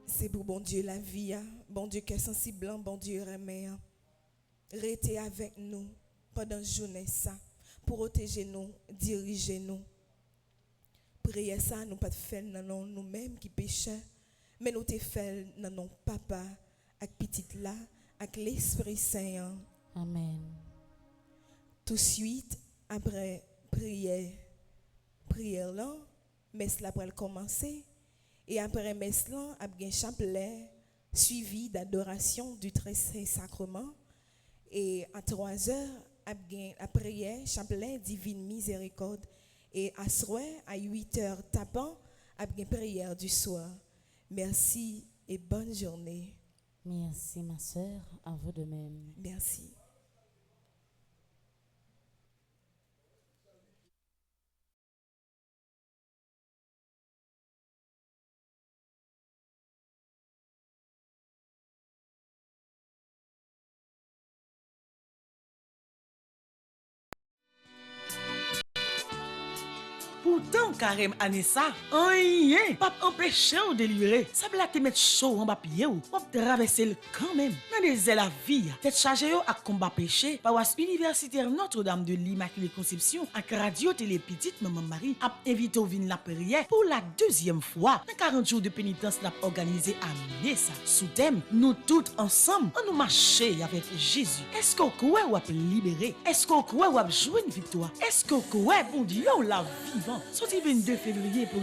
C'est pour bon Dieu la vie, bon Dieu qui est sensible, bon Dieu remet. Restez avec nous pendant la journée ça, pour protéger nous, diriger nous. Prier ça, nous pas faire dans nous-mêmes qui péchons, mais nous te faire dans nos papa, avec petite là, avec l'Esprit Saint. Amen. Tout de suite, après prière là, messe là pour commencer. Et après messe là, il y a un chapelet suivi d'adoration du très saint sacrement. Et à 3 heures, il y a la prière, chapelet divine miséricorde. Et à soir, à 8 heures tapant, il y a une prière du soir. Merci et bonne journée. Merci ma sœur, à vous de même. Merci. Pourtant, carême année ça, rien, pas empêcher ou délivrer. Ça bla te mettre chaud en bas pied ou, traverser le quand même. Dans des ailes la vie, tête chargée à combat péché, paroisse universitaire Notre-Dame de l'Immaculée Conception, avec radio télé petite Maman Marie, a invité au vin la prière pour la deuxième fois. Dans 40 jours de pénitence, l'a organisé à Messa. Sous thème, nous toutes ensemble, on nous marcher avec Jésus. Est-ce qu'on croit ou a libéré? Est-ce qu'on croit ou a joué une victoire? Est-ce qu'on croit, bon Dieu, la vivant? Sorti 22 février pour